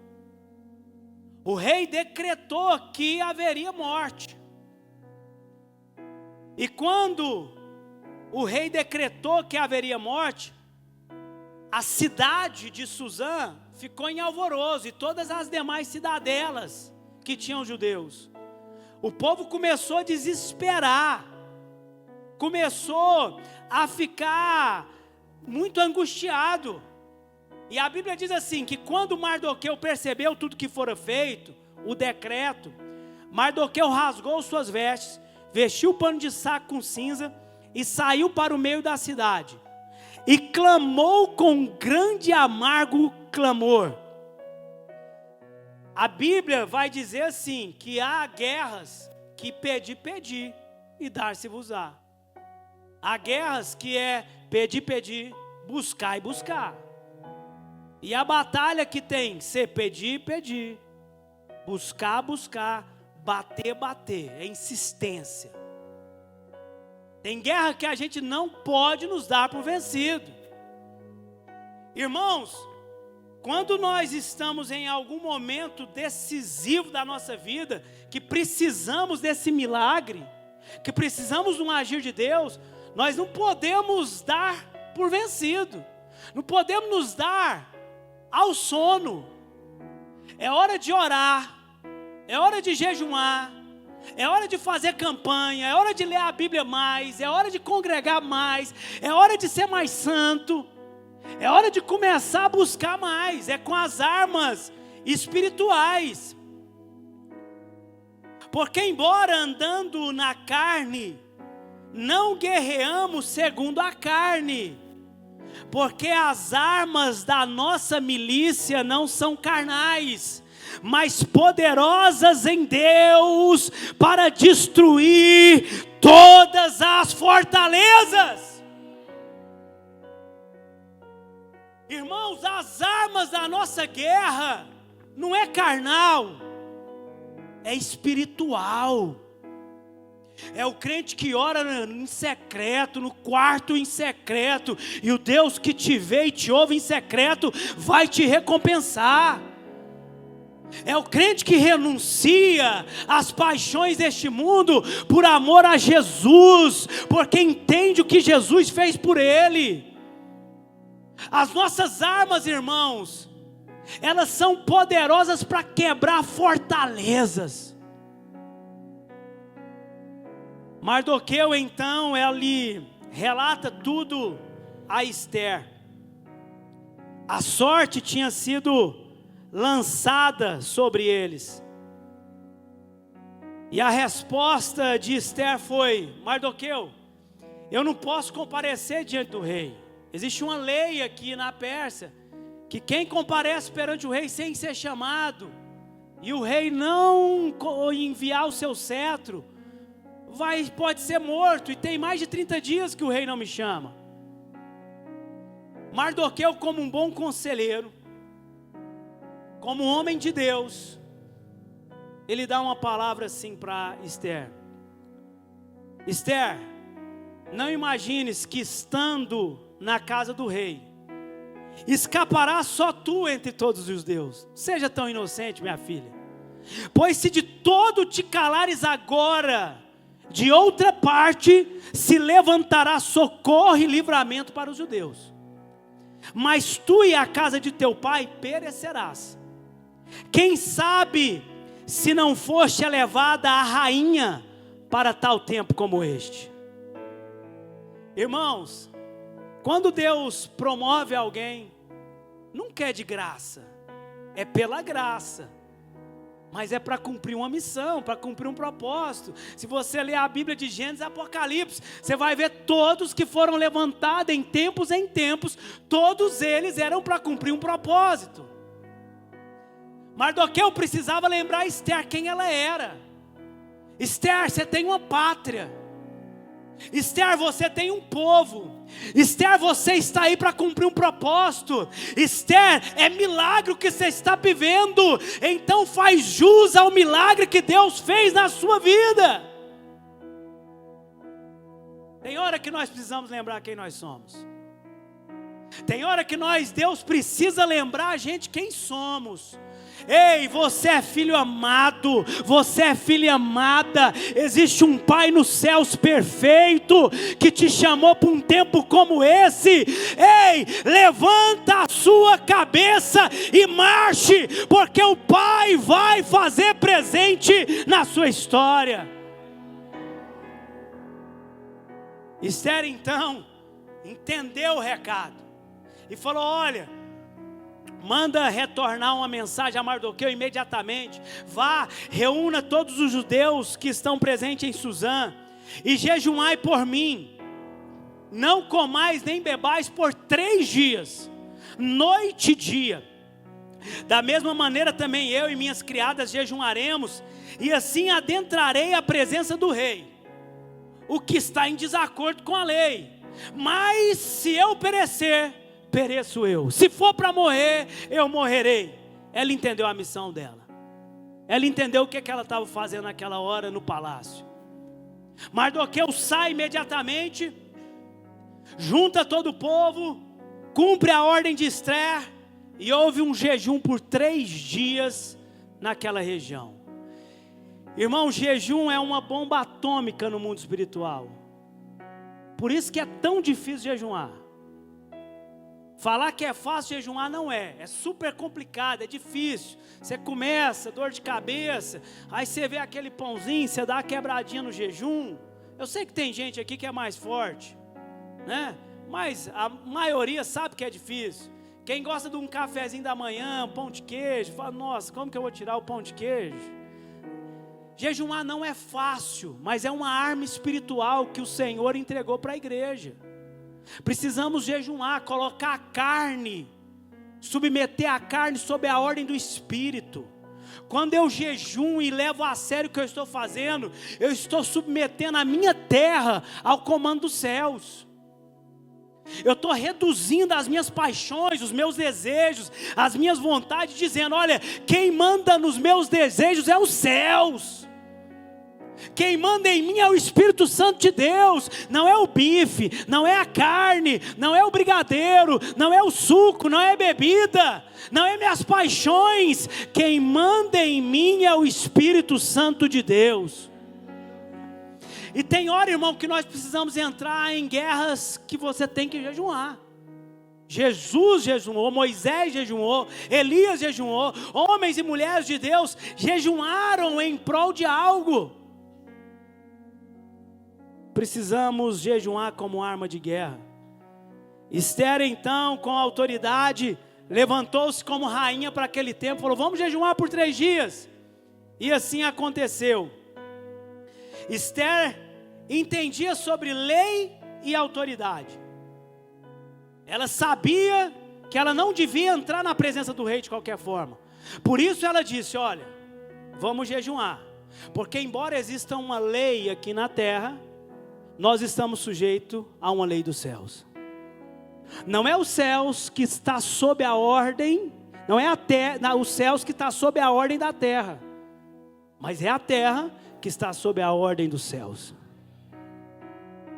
O rei decretou que haveria morte. E quando o rei decretou que haveria morte, a cidade de Suzã ficou em alvoroço, e todas as demais cidadelas que tinham judeus. O povo começou a desesperar, começou a ficar muito angustiado. E a Bíblia diz assim, que quando Mardoqueu percebeu tudo que fora feito, o decreto, Mardoqueu rasgou suas vestes, vestiu o pano de saco com cinza e saiu para o meio da cidade. E clamou com grande e amargo clamor. A Bíblia vai dizer assim, que há guerras que pedir, e dar-se-vos-á. Há guerras que é pedir, buscar e buscar. E a batalha que tem ser pedir, buscar, bater, é insistência. Tem guerra que a gente não pode nos dar por vencido. Irmãos, quando nós estamos em algum momento decisivo da nossa vida, que precisamos desse milagre, que precisamos de um agir de Deus, nós não podemos dar por vencido, não podemos nos dar ao sono. É hora de orar, é hora de jejuar, é hora de fazer campanha, é hora de ler a Bíblia mais, é hora de congregar mais, é hora de ser mais santo, é hora de começar a buscar mais, é com as armas espirituais. Porque embora andando na carne, não guerreamos segundo a carne, porque as armas da nossa milícia não são carnais, mas poderosas em Deus para destruir todas as fortalezas. Irmãos, as armas da nossa guerra não é carnal, é espiritual. É o crente que ora em secreto, no quarto em secreto, e o Deus que te vê e te ouve em secreto vai te recompensar. É o crente que renuncia às paixões deste mundo por amor a Jesus, porque entende o que Jesus fez por ele. As nossas armas, irmãos, elas são poderosas para quebrar fortalezas. Mardoqueu então, ele relata tudo a Esther. A sorte tinha sido lançada sobre eles. E a resposta de Esther foi: Mardoqueu, eu não posso comparecer diante do rei. Existe uma lei aqui na Pérsia, que quem comparece perante o rei sem ser chamado, e o rei não enviar o seu cetro, pode ser morto, e tem mais de 30 dias que o rei não me chama. Mardoqueu, como um bom conselheiro, como um homem de Deus, ele dá uma palavra assim para Esther: Esther, não imagines que estando na casa do rei, escapará só tu entre todos os judeus. Seja tão inocente, minha filha, pois se de todo te calares agora, de outra parte se levantará socorro e livramento para os judeus, mas tu e a casa de teu pai perecerás. Quem sabe se não foste elevada a rainha para tal tempo como este. Irmãos, quando Deus promove alguém, nunca é de graça, é pela graça, mas é para cumprir uma missão, para cumprir um propósito. Se você ler a Bíblia de Gênesis e Apocalipse, você vai ver todos que foram levantados em tempos, todos eles eram para cumprir um propósito. Mardoqueu precisava lembrar a Esther quem ela era. Esther, você tem uma pátria. Esther, você tem um povo. Esther, você está aí para cumprir um propósito. Esther, é milagre o que você está vivendo. Então faz jus ao milagre que Deus fez na sua vida. Tem hora que nós precisamos lembrar quem nós somos. Tem hora que Deus precisa lembrar a gente quem somos. Ei, você é filho amado, você é filha amada. Existe um Pai nos céus perfeito, que te chamou para um tempo como esse. Ei, levanta a sua cabeça e marche, porque o Pai vai fazer presente na sua história. Esther então entendeu o recado e falou: olha, manda retornar uma mensagem a Mardoqueu imediatamente. Vá, reúna todos os judeus que estão presentes em Suzã e jejuai por mim. Não comais nem bebais por 3 dias, noite e dia. Da mesma maneira também eu e minhas criadas jejuaremos, e assim adentrarei a presença do rei, o que está em desacordo com a lei. Mas se eu perecer, pereço eu. Se for para morrer, eu morrerei. Ela entendeu a missão dela. Ela entendeu o que ela estava fazendo naquela hora no palácio. Mardoqueu sai imediatamente, junta todo o povo, cumpre a ordem de Esther e houve um jejum por 3 dias naquela região. Irmão, jejum é uma bomba atômica no mundo espiritual. Por isso que é tão difícil jejuar. Falar que é fácil jejuar não é super complicado, é difícil. Você começa, dor de cabeça, aí você vê aquele pãozinho, você dá uma quebradinha no jejum. Eu sei que tem gente aqui que é mais forte, né? Mas a maioria sabe que é difícil. Quem gosta de um cafezinho da manhã, um pão de queijo, fala, nossa, como que eu vou tirar o pão de queijo? Jejuar não é fácil, mas é uma arma espiritual que o Senhor entregou para a igreja. Precisamos jejuar, colocar a carne, submeter a carne sob a ordem do Espírito. Quando eu jejuo e levo a sério o que eu estou fazendo, eu estou submetendo a minha terra ao comando dos céus. Eu estou reduzindo as minhas paixões, os meus desejos, as minhas vontades, dizendo, olha, quem manda nos meus desejos é os céus. Quem manda em mim é o Espírito Santo de Deus, não é o bife, não é a carne, não é o brigadeiro, não é o suco, não é a bebida, não é minhas paixões. Quem manda em mim é o Espírito Santo de Deus. E tem hora, irmão, que nós precisamos entrar em guerras que você tem que jejuar. Jesus jejuou, Moisés jejuou, Elias jejuou, homens e mulheres de Deus jejuaram em prol de algo. Precisamos jejuar como arma de guerra. Esther então, com autoridade, levantou-se como rainha para aquele tempo, falou, vamos jejuar por 3 dias. E assim aconteceu. Esther entendia sobre lei e autoridade. Ela sabia que ela não devia entrar na presença do rei de qualquer forma. Por isso ela disse, olha, vamos jejuar. Porque embora exista uma lei aqui na terra, nós estamos sujeitos a uma lei dos céus. Não é os céus que está sob a ordem, não é os céus que está sob a ordem da terra, mas é a terra que está sob a ordem dos céus.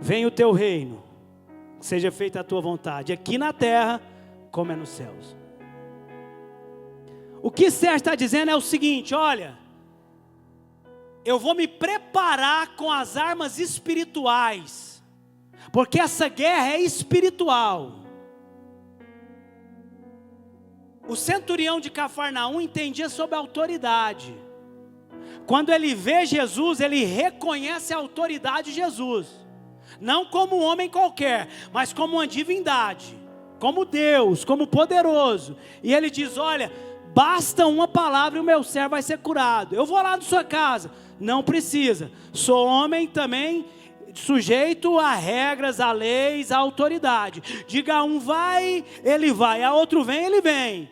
Venha o teu reino, seja feita a tua vontade, aqui na terra, como é nos céus. O que Esther está dizendo é o seguinte, olha, eu vou me preparar com as armas espirituais, porque essa guerra é espiritual. O centurião de Cafarnaum entendia sobre a autoridade. Quando ele vê Jesus, ele reconhece a autoridade de Jesus, não como um homem qualquer, mas como uma divindade, como Deus, como poderoso. E ele diz, olha, basta uma palavra e o meu servo vai ser curado. Eu vou lá na sua casa. Não precisa, sou homem também, sujeito a regras, a leis, a autoridade. Diga a um vai, ele vai, a outro vem, ele vem.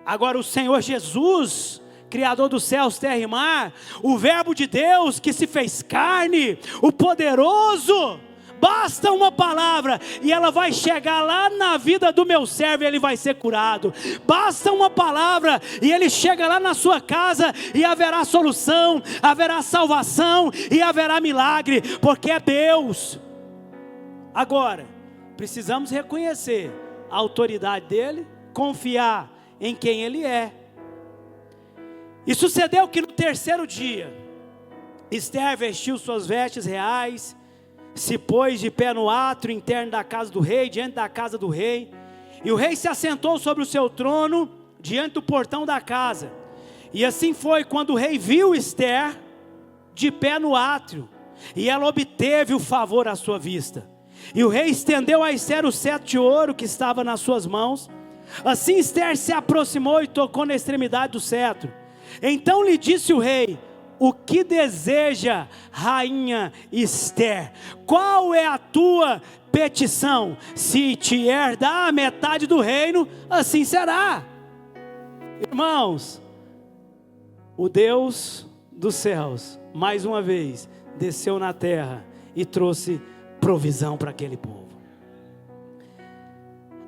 Agora o Senhor Jesus, Criador dos céus, terra e mar, o verbo de Deus que se fez carne, o poderoso, basta uma palavra e ela vai chegar lá na vida do meu servo e ele vai ser curado. Basta uma palavra e ele chega lá na sua casa e haverá solução, haverá salvação e haverá milagre, porque é Deus. Agora, precisamos reconhecer a autoridade dele, confiar em quem ele é. E sucedeu que no 3º dia, Esther vestiu suas vestes reais, se pôs de pé no átrio interno da casa do rei, diante da casa do rei, e o rei se assentou sobre o seu trono, diante do portão da casa. E assim foi quando o rei viu Esther, de pé no átrio, e ela obteve o favor à sua vista. E o rei estendeu a Esther o cetro de ouro que estava nas suas mãos. Assim Esther se aproximou e tocou na extremidade do cetro. Então lhe disse o rei, o que deseja, rainha Esther? Qual é a tua petição? Se te herdar a metade do reino, assim será. Irmãos, o Deus dos céus, mais uma vez, desceu na terra e trouxe provisão para aquele povo.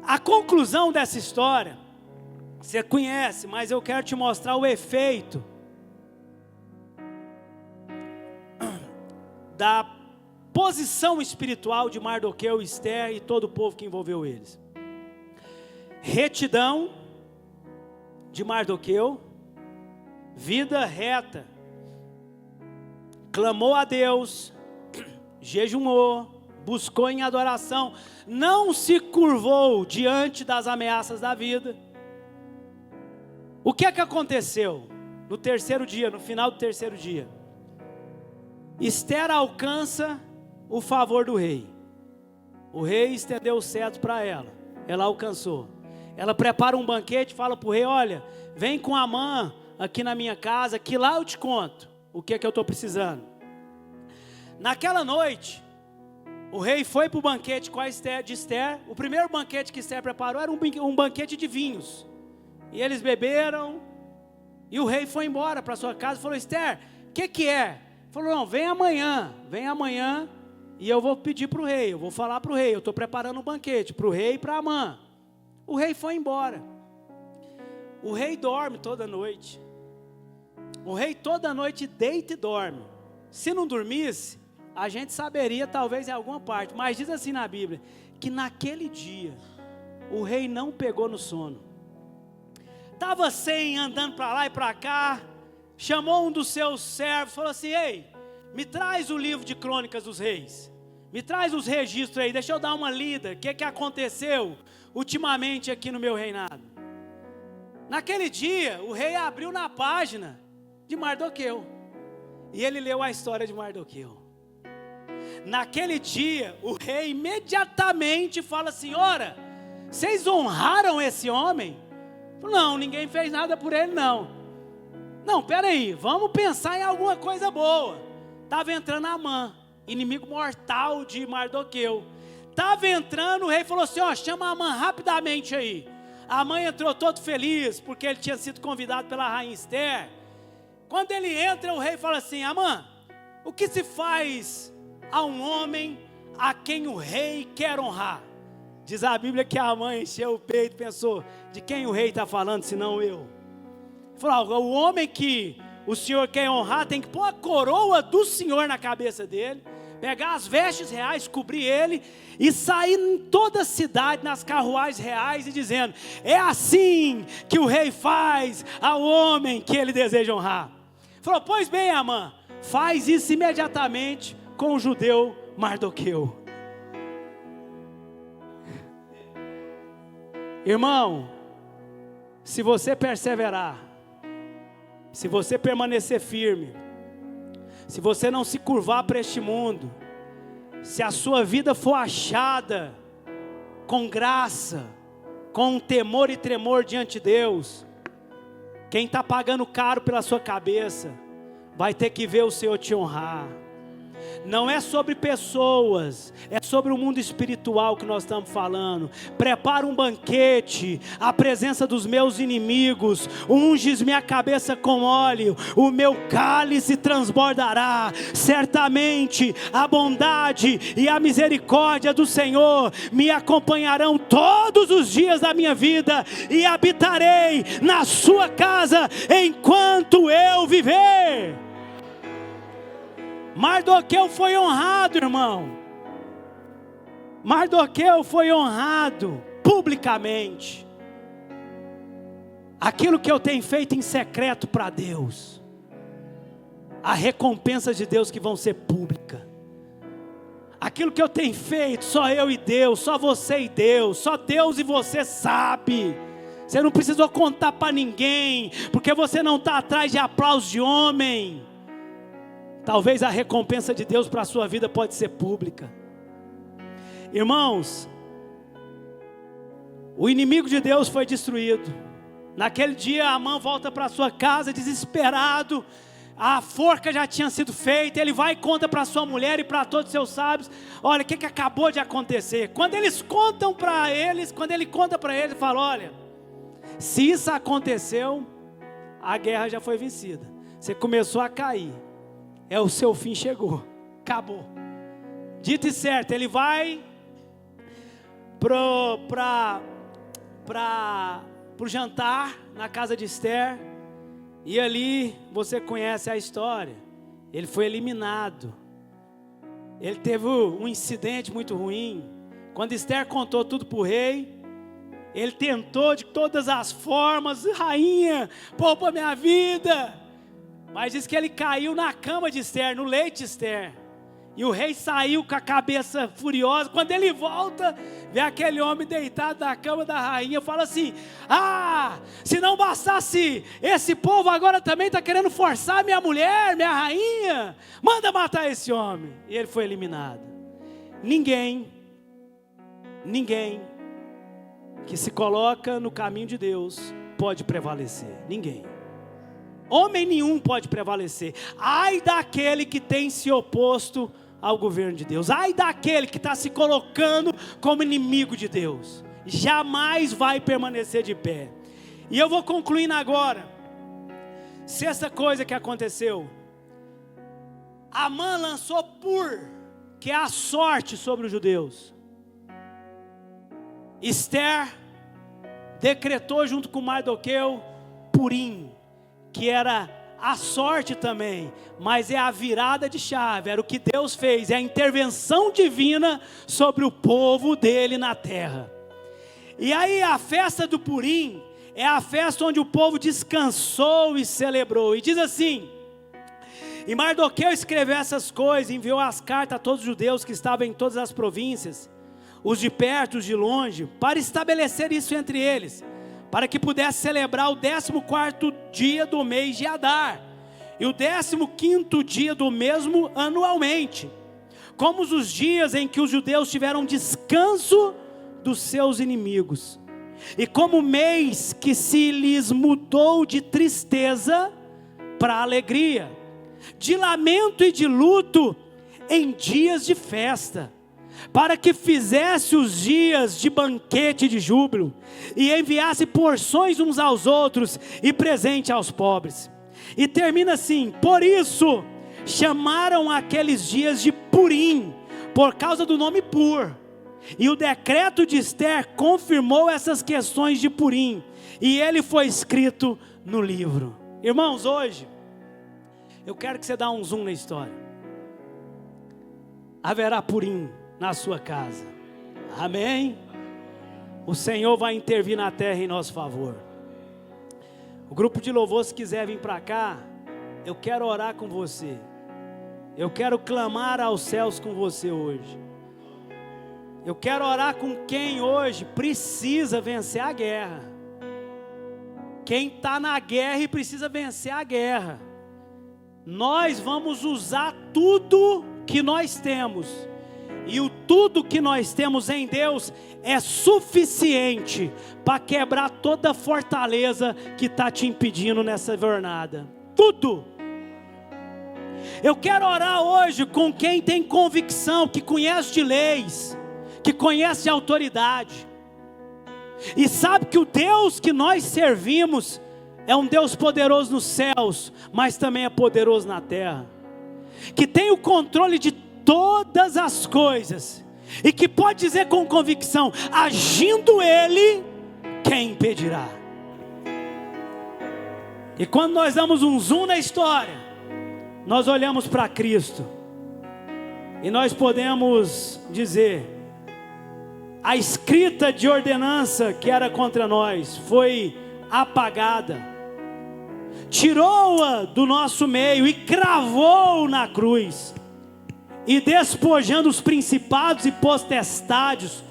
A conclusão dessa história, você conhece, mas eu quero te mostrar o efeito da posição espiritual de Mardoqueu, Esther e todo o povo que envolveu eles. retidão de Mardoqueu, vida reta, clamou a Deus, jejuou, buscou em adoração, não se curvou diante das ameaças da vida. O que é que aconteceu? No terceiro dia, no final do terceiro dia, Ester alcança o favor do rei. O rei estendeu o cetro para ela, ela alcançou. Ela prepara um banquete, fala para o rei: olha, vem com Amã aqui na minha casa, que lá eu te conto o que é que eu estou precisando. Naquela noite, o rei foi para o banquete com a Ester, de Ester. O primeiro banquete que Ester preparou era um banquete de vinhos, e eles beberam, e o rei foi embora para sua casa e falou: Ester, o que é? Falou: não, vem amanhã, e eu vou pedir para o rei, eu vou falar para o rei, eu estou preparando um banquete para o rei e para Amã. O rei foi embora. O rei dorme toda noite. O rei toda noite deita e dorme. Se não dormisse, a gente saberia talvez em alguma parte, mas diz assim na Bíblia, que naquele dia, o rei não pegou no sono. Estava sem, andando para lá e para cá, chamou um dos seus servos, falou assim: ei, me traz o livro de crônicas dos reis, me traz os registros aí, deixa eu dar uma lida, o que aconteceu ultimamente aqui no meu reinado. Naquele dia, o rei abriu na página de Mardoqueu, e ele leu a história de Mardoqueu. Naquele dia, o rei imediatamente fala assim: ora, vocês honraram esse homem? Não, ninguém fez nada por ele não. Não, peraí, vamos pensar em alguma coisa boa. Estava entrando Amã, inimigo mortal de Mardoqueu. Estava entrando, o rei falou assim: ó, chama Amã rapidamente aí. Amã entrou todo feliz, porque ele tinha sido convidado pela rainha Ester. Quando ele entra, o rei fala assim: Amã, o que se faz a um homem a quem o rei quer honrar? Diz a Bíblia que Amã encheu o peito e pensou: de quem o rei está falando, senão eu? Falou: o homem que o Senhor quer honrar tem que pôr a coroa do Senhor na cabeça dele, pegar as vestes reais, cobrir ele e sair em toda a cidade, nas carruagens reais, e dizendo: é assim que o rei faz ao homem que ele deseja honrar. Falou: pois bem, Amã, faz isso imediatamente com o judeu Mardoqueu. Irmão, se você perseverar, se você permanecer firme, se você não se curvar para este mundo, se a sua vida for achada com graça, com temor e tremor diante de Deus, quem está pagando caro pela sua cabeça, vai ter que ver o Senhor te honrar. Não é sobre pessoas, é sobre o mundo espiritual que nós estamos falando. Prepara um banquete à presença dos meus inimigos, unges minha cabeça com óleo, o meu cálice transbordará. Certamente a bondade e a misericórdia do Senhor me acompanharão todos os dias da minha vida, e habitarei na sua casa enquanto eu viver. Mardoqueu foi honrado, irmão. Mardoqueu foi honrado publicamente. Aquilo que eu tenho feito em secreto para Deus, a recompensa de Deus que vão ser pública. Aquilo que eu tenho feito, só eu e Deus, só você e Deus, só Deus e você sabe. Você não precisou contar para ninguém, porque você não está atrás de aplausos de homem. Talvez a recompensa de Deus para a sua vida pode ser pública. Irmãos, o inimigo de Deus foi destruído. Naquele dia, Amã volta para sua casa desesperado. A forca já tinha sido feita. Ele vai e conta para sua mulher e para todos os seus sábios: olha, o que acabou de acontecer. Quando eles contam para eles, quando ele conta para eles, ele fala: olha, se isso aconteceu, a guerra já foi vencida. Você começou a cair. O seu fim chegou, acabou. Dito e certo, ele vai pro jantar na casa de Ester, e ali você conhece a história. Ele foi eliminado, ele teve um incidente muito ruim. Quando Ester contou tudo para o rei, Ele tentou de todas as formas: rainha, poupa minha vida. Mas diz que ele caiu na cama de Ester, no leite de Ester. E o rei saiu com a cabeça furiosa. Quando ele volta, vê aquele homem deitado na cama da rainha, fala assim: se não bastasse, esse povo agora também está querendo forçar minha mulher, minha rainha, manda matar esse homem. E ele foi eliminado. Ninguém que se coloca no caminho de Deus pode prevalecer. Ninguém. Homem nenhum pode prevalecer. Ai daquele que tem se oposto ao governo de Deus. Ai daquele que está se colocando como inimigo de Deus. Jamais vai permanecer de pé. E eu vou concluindo agora. Sexta coisa que aconteceu: Amã lançou que é a sorte sobre os judeus. Ester decretou junto com Mardoqueu Purim, que era a sorte também, mas é a virada de chave, era o que Deus fez, é a intervenção divina sobre o povo dele na terra. E aí a festa do Purim é a festa onde o povo descansou e celebrou. E diz assim: e Mardoqueu escreveu essas coisas, enviou as cartas a todos os judeus que estavam em todas as províncias, os de perto, os de longe, para estabelecer isso entre eles, para que pudesse celebrar o 14º dia do mês de Adar, e o 15º dia do mesmo anualmente, como os dias em que os judeus tiveram descanso dos seus inimigos, e como mês que se lhes mudou de tristeza para alegria, de lamento e de luto em dias de festa, para que fizesse os dias de banquete de júbilo, e enviasse porções uns aos outros, e presente aos pobres. E termina assim: por isso chamaram aqueles dias de Purim, por causa do nome Pur. E o decreto de Ester confirmou essas questões de Purim, e ele foi escrito no livro. Irmãos, hoje eu quero que você dê um zoom na história. Haverá Purim na sua casa. Amém? O Senhor vai intervir na terra em nosso favor. O grupo de louvor, se quiser vir para cá, eu quero orar com você. Eu quero clamar aos céus com você hoje. Eu quero orar com quem hoje precisa vencer a guerra. Quem está na guerra e precisa vencer a guerra. Nós vamos usar tudo que nós temos. E o tudo que nós temos em Deus é suficiente para quebrar toda fortaleza que está te impedindo nessa jornada. Tudo. Eu quero orar hoje com quem tem convicção, que conhece de leis, que conhece de autoridade, e sabe que o Deus que nós servimos é um Deus poderoso nos céus, mas também é poderoso na terra, que tem o controle de todas as coisas, e que pode dizer com convicção: agindo Ele, quem impedirá? E quando nós damos um zoom na história, nós olhamos para Cristo, e nós podemos dizer: a escrita de ordenança que era contra nós foi apagada, tirou-a do nosso meio e cravou na cruz, e despojando os principados e potestades,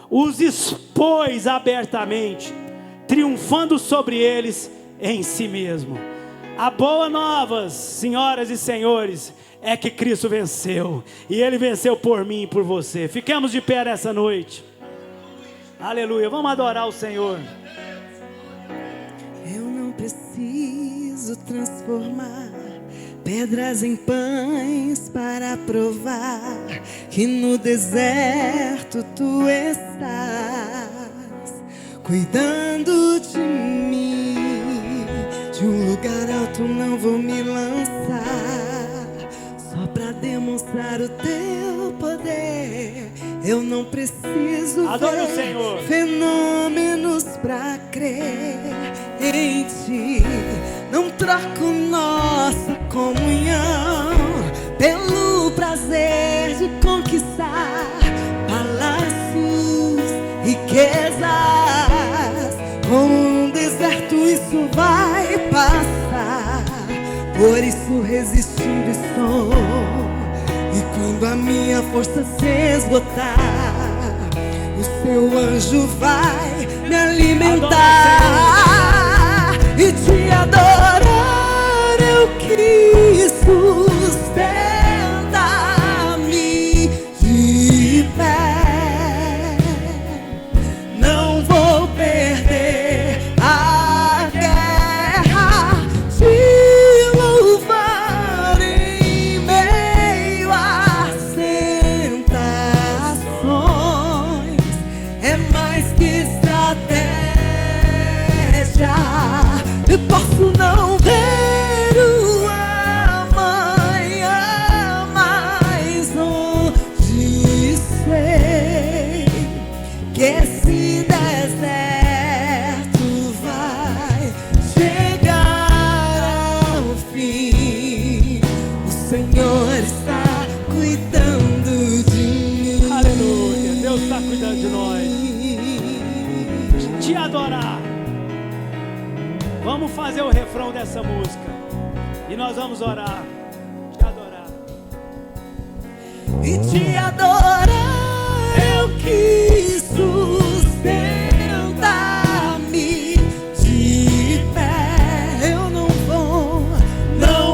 os expôs abertamente, triunfando sobre eles em si mesmo. A boa nova, senhoras e senhores, é que Cristo venceu, e Ele venceu por mim e por você. Fiquemos de pé nessa noite. Aleluia, vamos adorar o Senhor. Eu não preciso transformar pedras em pães para provar que no deserto Tu estás cuidando de mim. De um lugar alto não vou me lançar, só para demonstrar o Teu poder. Eu não preciso Adore o Senhor. Fenômenos pra crer em Ti. Não troco nossa comunhão pelo prazer de conquistar palácios, riquezas. posso resistir e só. E quando a minha força se esgotar, o seu anjo vai me alimentar. E te adorar eu quis sustentar-me de pé. Não vou perder a guerra, te louvar em meio às tentações. É mais que estratégia. Eu posso não ver o amanhã, mas hoje sei que esse deserto vai chegar ao fim. O Senhor está cuidando de mim. Aleluia. Deus está cuidando de nós. Te adorar. Vamos fazer o refrão dessa música. E nós vamos orar. Te adorar. E te adorar eu quis sustentar-me de pé. Eu não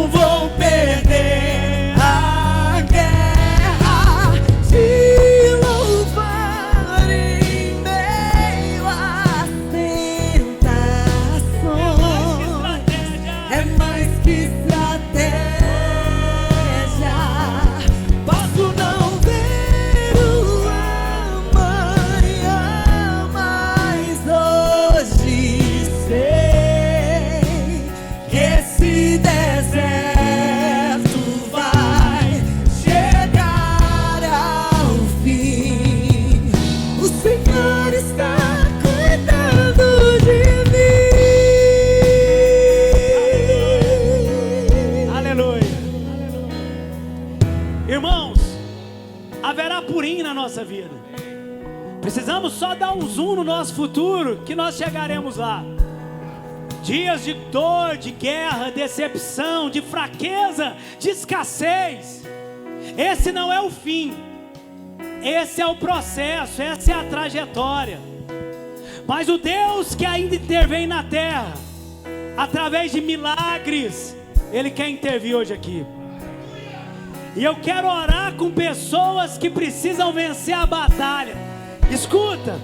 vou perder a guerra, te louvar em meio às tentações. É mais que estratégia. Posso não ver o amanhã, mas hoje sei que esse deserto vai chegar ao fim. O Senhor está cuidando de mim. Aleluia. Irmãos, haverá purim na nossa vida. Precisamos só dar um zoom no nosso futuro, que nós chegaremos lá. Dias de dor, de guerra, decepção, de fraqueza, de escassez. Esse não é o fim. Esse é o processo, essa é a trajetória. Mas o Deus que ainda intervém na terra, através de milagres, Ele quer intervir hoje aqui. E eu quero orar com pessoas que precisam vencer a batalha. Escuta,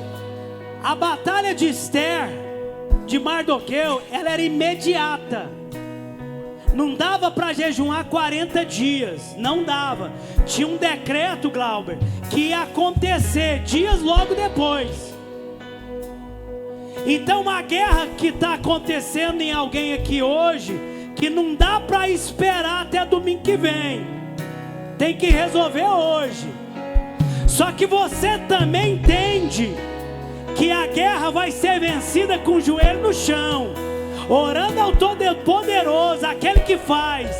a batalha de Esther, de Mardoqueu, ela era imediata. Não dava para jejuar 40 dias, não dava. Tinha um decreto, Glauber, que ia acontecer dias logo depois. Então uma guerra que está acontecendo em alguém aqui hoje, que não dá para esperar até domingo que vem, tem que resolver hoje. Só que você também entende que a guerra vai ser vencida com o joelho no chão, orando ao Todo-Poderoso, aquele que faz.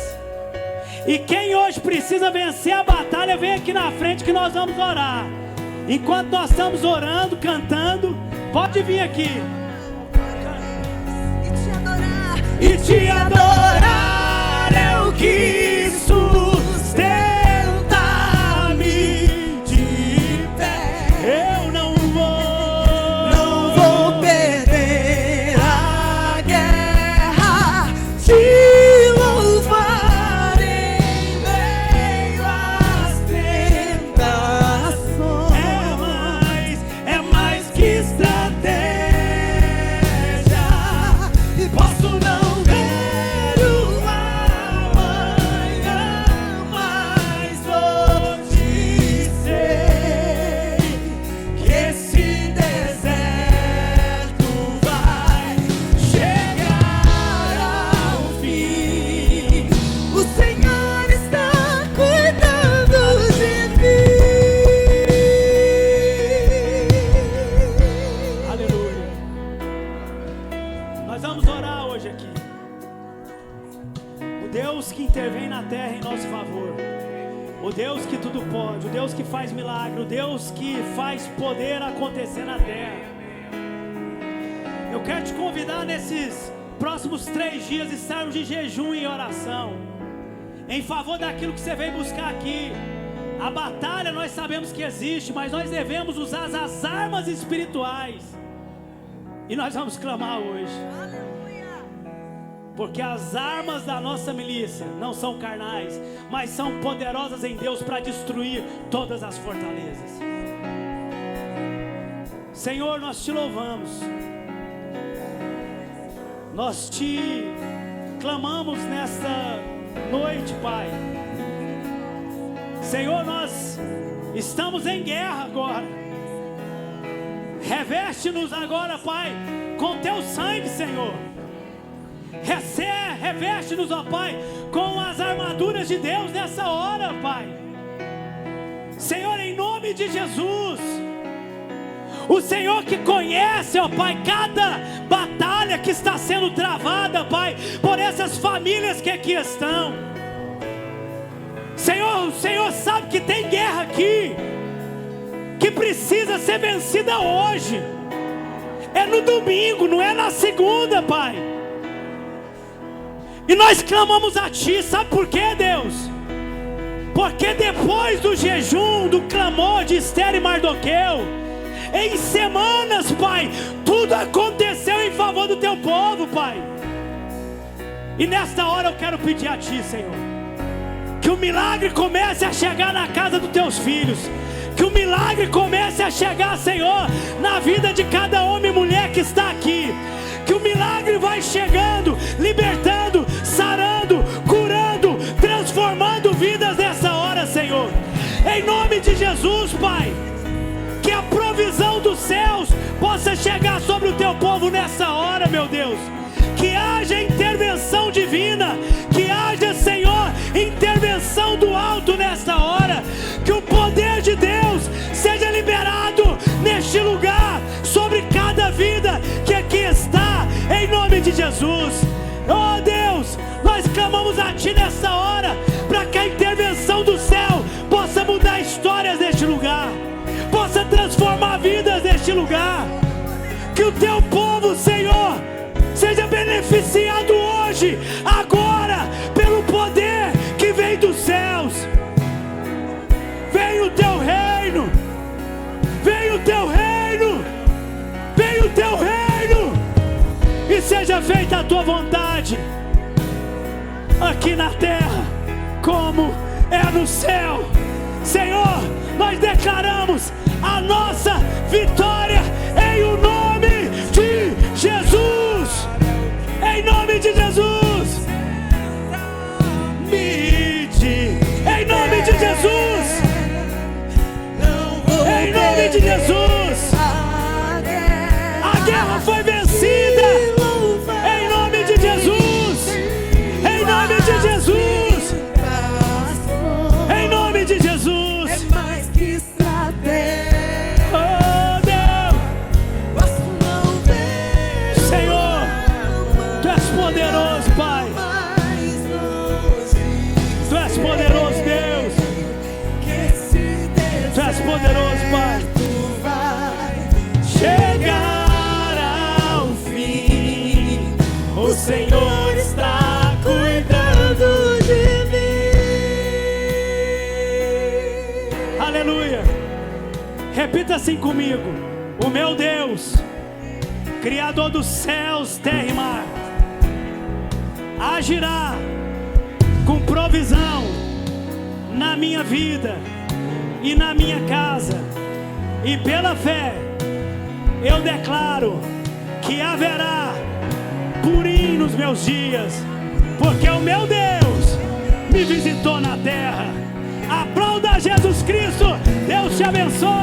E quem hoje precisa vencer a batalha, vem aqui na frente que nós vamos orar. Enquanto nós estamos orando, cantando, pode vir aqui. E te adorar eu quis sustentar-me de pé. Eu não vou perder a guerra, te louvar em meio às tentações. É mais que estratégia. E posso não ver o amanhã, mas hoje sei que esse deserto vai chegar ao fim. O Senhor está cuidando de mim. Aleluia. Nós vamos orar hoje aqui. O Deus que intervém na terra em nosso favor, o Deus que tudo pode, o Deus que faz milagre, o Deus que faz poder acontecer na terra. Eu quero te convidar nesses próximos 3 dias estarmos de jejum e oração. em favor daquilo que você veio buscar aqui. A batalha nós sabemos que existe, mas nós devemos usar as armas espirituais. E nós vamos clamar hoje. Porque as armas da nossa milícia não são carnais, mas são poderosas em Deus para destruir todas as fortalezas. Senhor, nós te louvamos. Nós te clamamos nesta noite, Pai. Senhor, nós estamos em guerra agora. Reveste-nos agora, Pai, com teu sangue, Senhor. Reveste-nos, ó Pai, com as armaduras de Deus nessa hora, Pai. Senhor, em nome de Jesus, o Senhor que conhece, ó Pai, cada batalha que está sendo travada, Pai, por essas famílias que aqui estão. Senhor, o Senhor sabe que tem guerra aqui, que precisa ser vencida hoje. É no domingo, não é na segunda, Pai. E nós clamamos a Ti, sabe por quê, Deus? Porque depois do jejum, do clamor de Esther e Mardoqueu, em semanas, Pai, tudo aconteceu em favor do Teu povo, Pai. E nesta hora eu quero pedir a Ti, Senhor, que o milagre comece a chegar na casa dos Teus filhos. Que o milagre comece a chegar, Senhor, na vida de cada homem e mulher que está aqui. Que o milagre vai chegando, libertando, sarando, curando, transformando vidas nessa hora, Senhor. Em nome de Jesus, Pai, que a provisão dos céus possa chegar sobre o Teu povo nessa hora, meu Deus. Que haja intervenção divina, que haja, Senhor, intervenção do alto nesta hora. Que o poder de Deus seja liberado neste lugar, sobre cada vida que aqui está, em nome de Jesus. Oh Deus, nós clamamos a Ti nessa hora, para que a intervenção do céu possa mudar histórias neste lugar, possa transformar vidas neste lugar. Que o Teu povo, Senhor, seja beneficiado hoje, agora, pelo poder que vem dos céus. Vem o Teu reino, vem o Teu reino, vem o Teu reino, e seja feita a Tua vontade, aqui na terra, como é no céu. Senhor, nós declaramos a nossa vitória em o nome de Jesus. Em nome de Jesus. Em nome de Jesus. Em nome de Jesus. A guerra foi vencida. Em nome de Jesus. Em nome de Jesus. Em nome de Jesus. É mais que estratégia. Oh Deus. Senhor, Tu és poderoso, Pai. Tu és poderoso, Deus. Tu és poderoso, Pai. Chegar ao fim, o Senhor está cuidando de mim. Aleluia. Repita assim comigo: o meu Deus, Criador dos céus, terra e mar, agirá com provisão na minha vida e na minha casa. E pela fé eu declaro que haverá Purim nos meus dias, porque o meu Deus me visitou na terra. Aplauda Jesus Cristo. Deus te abençoe.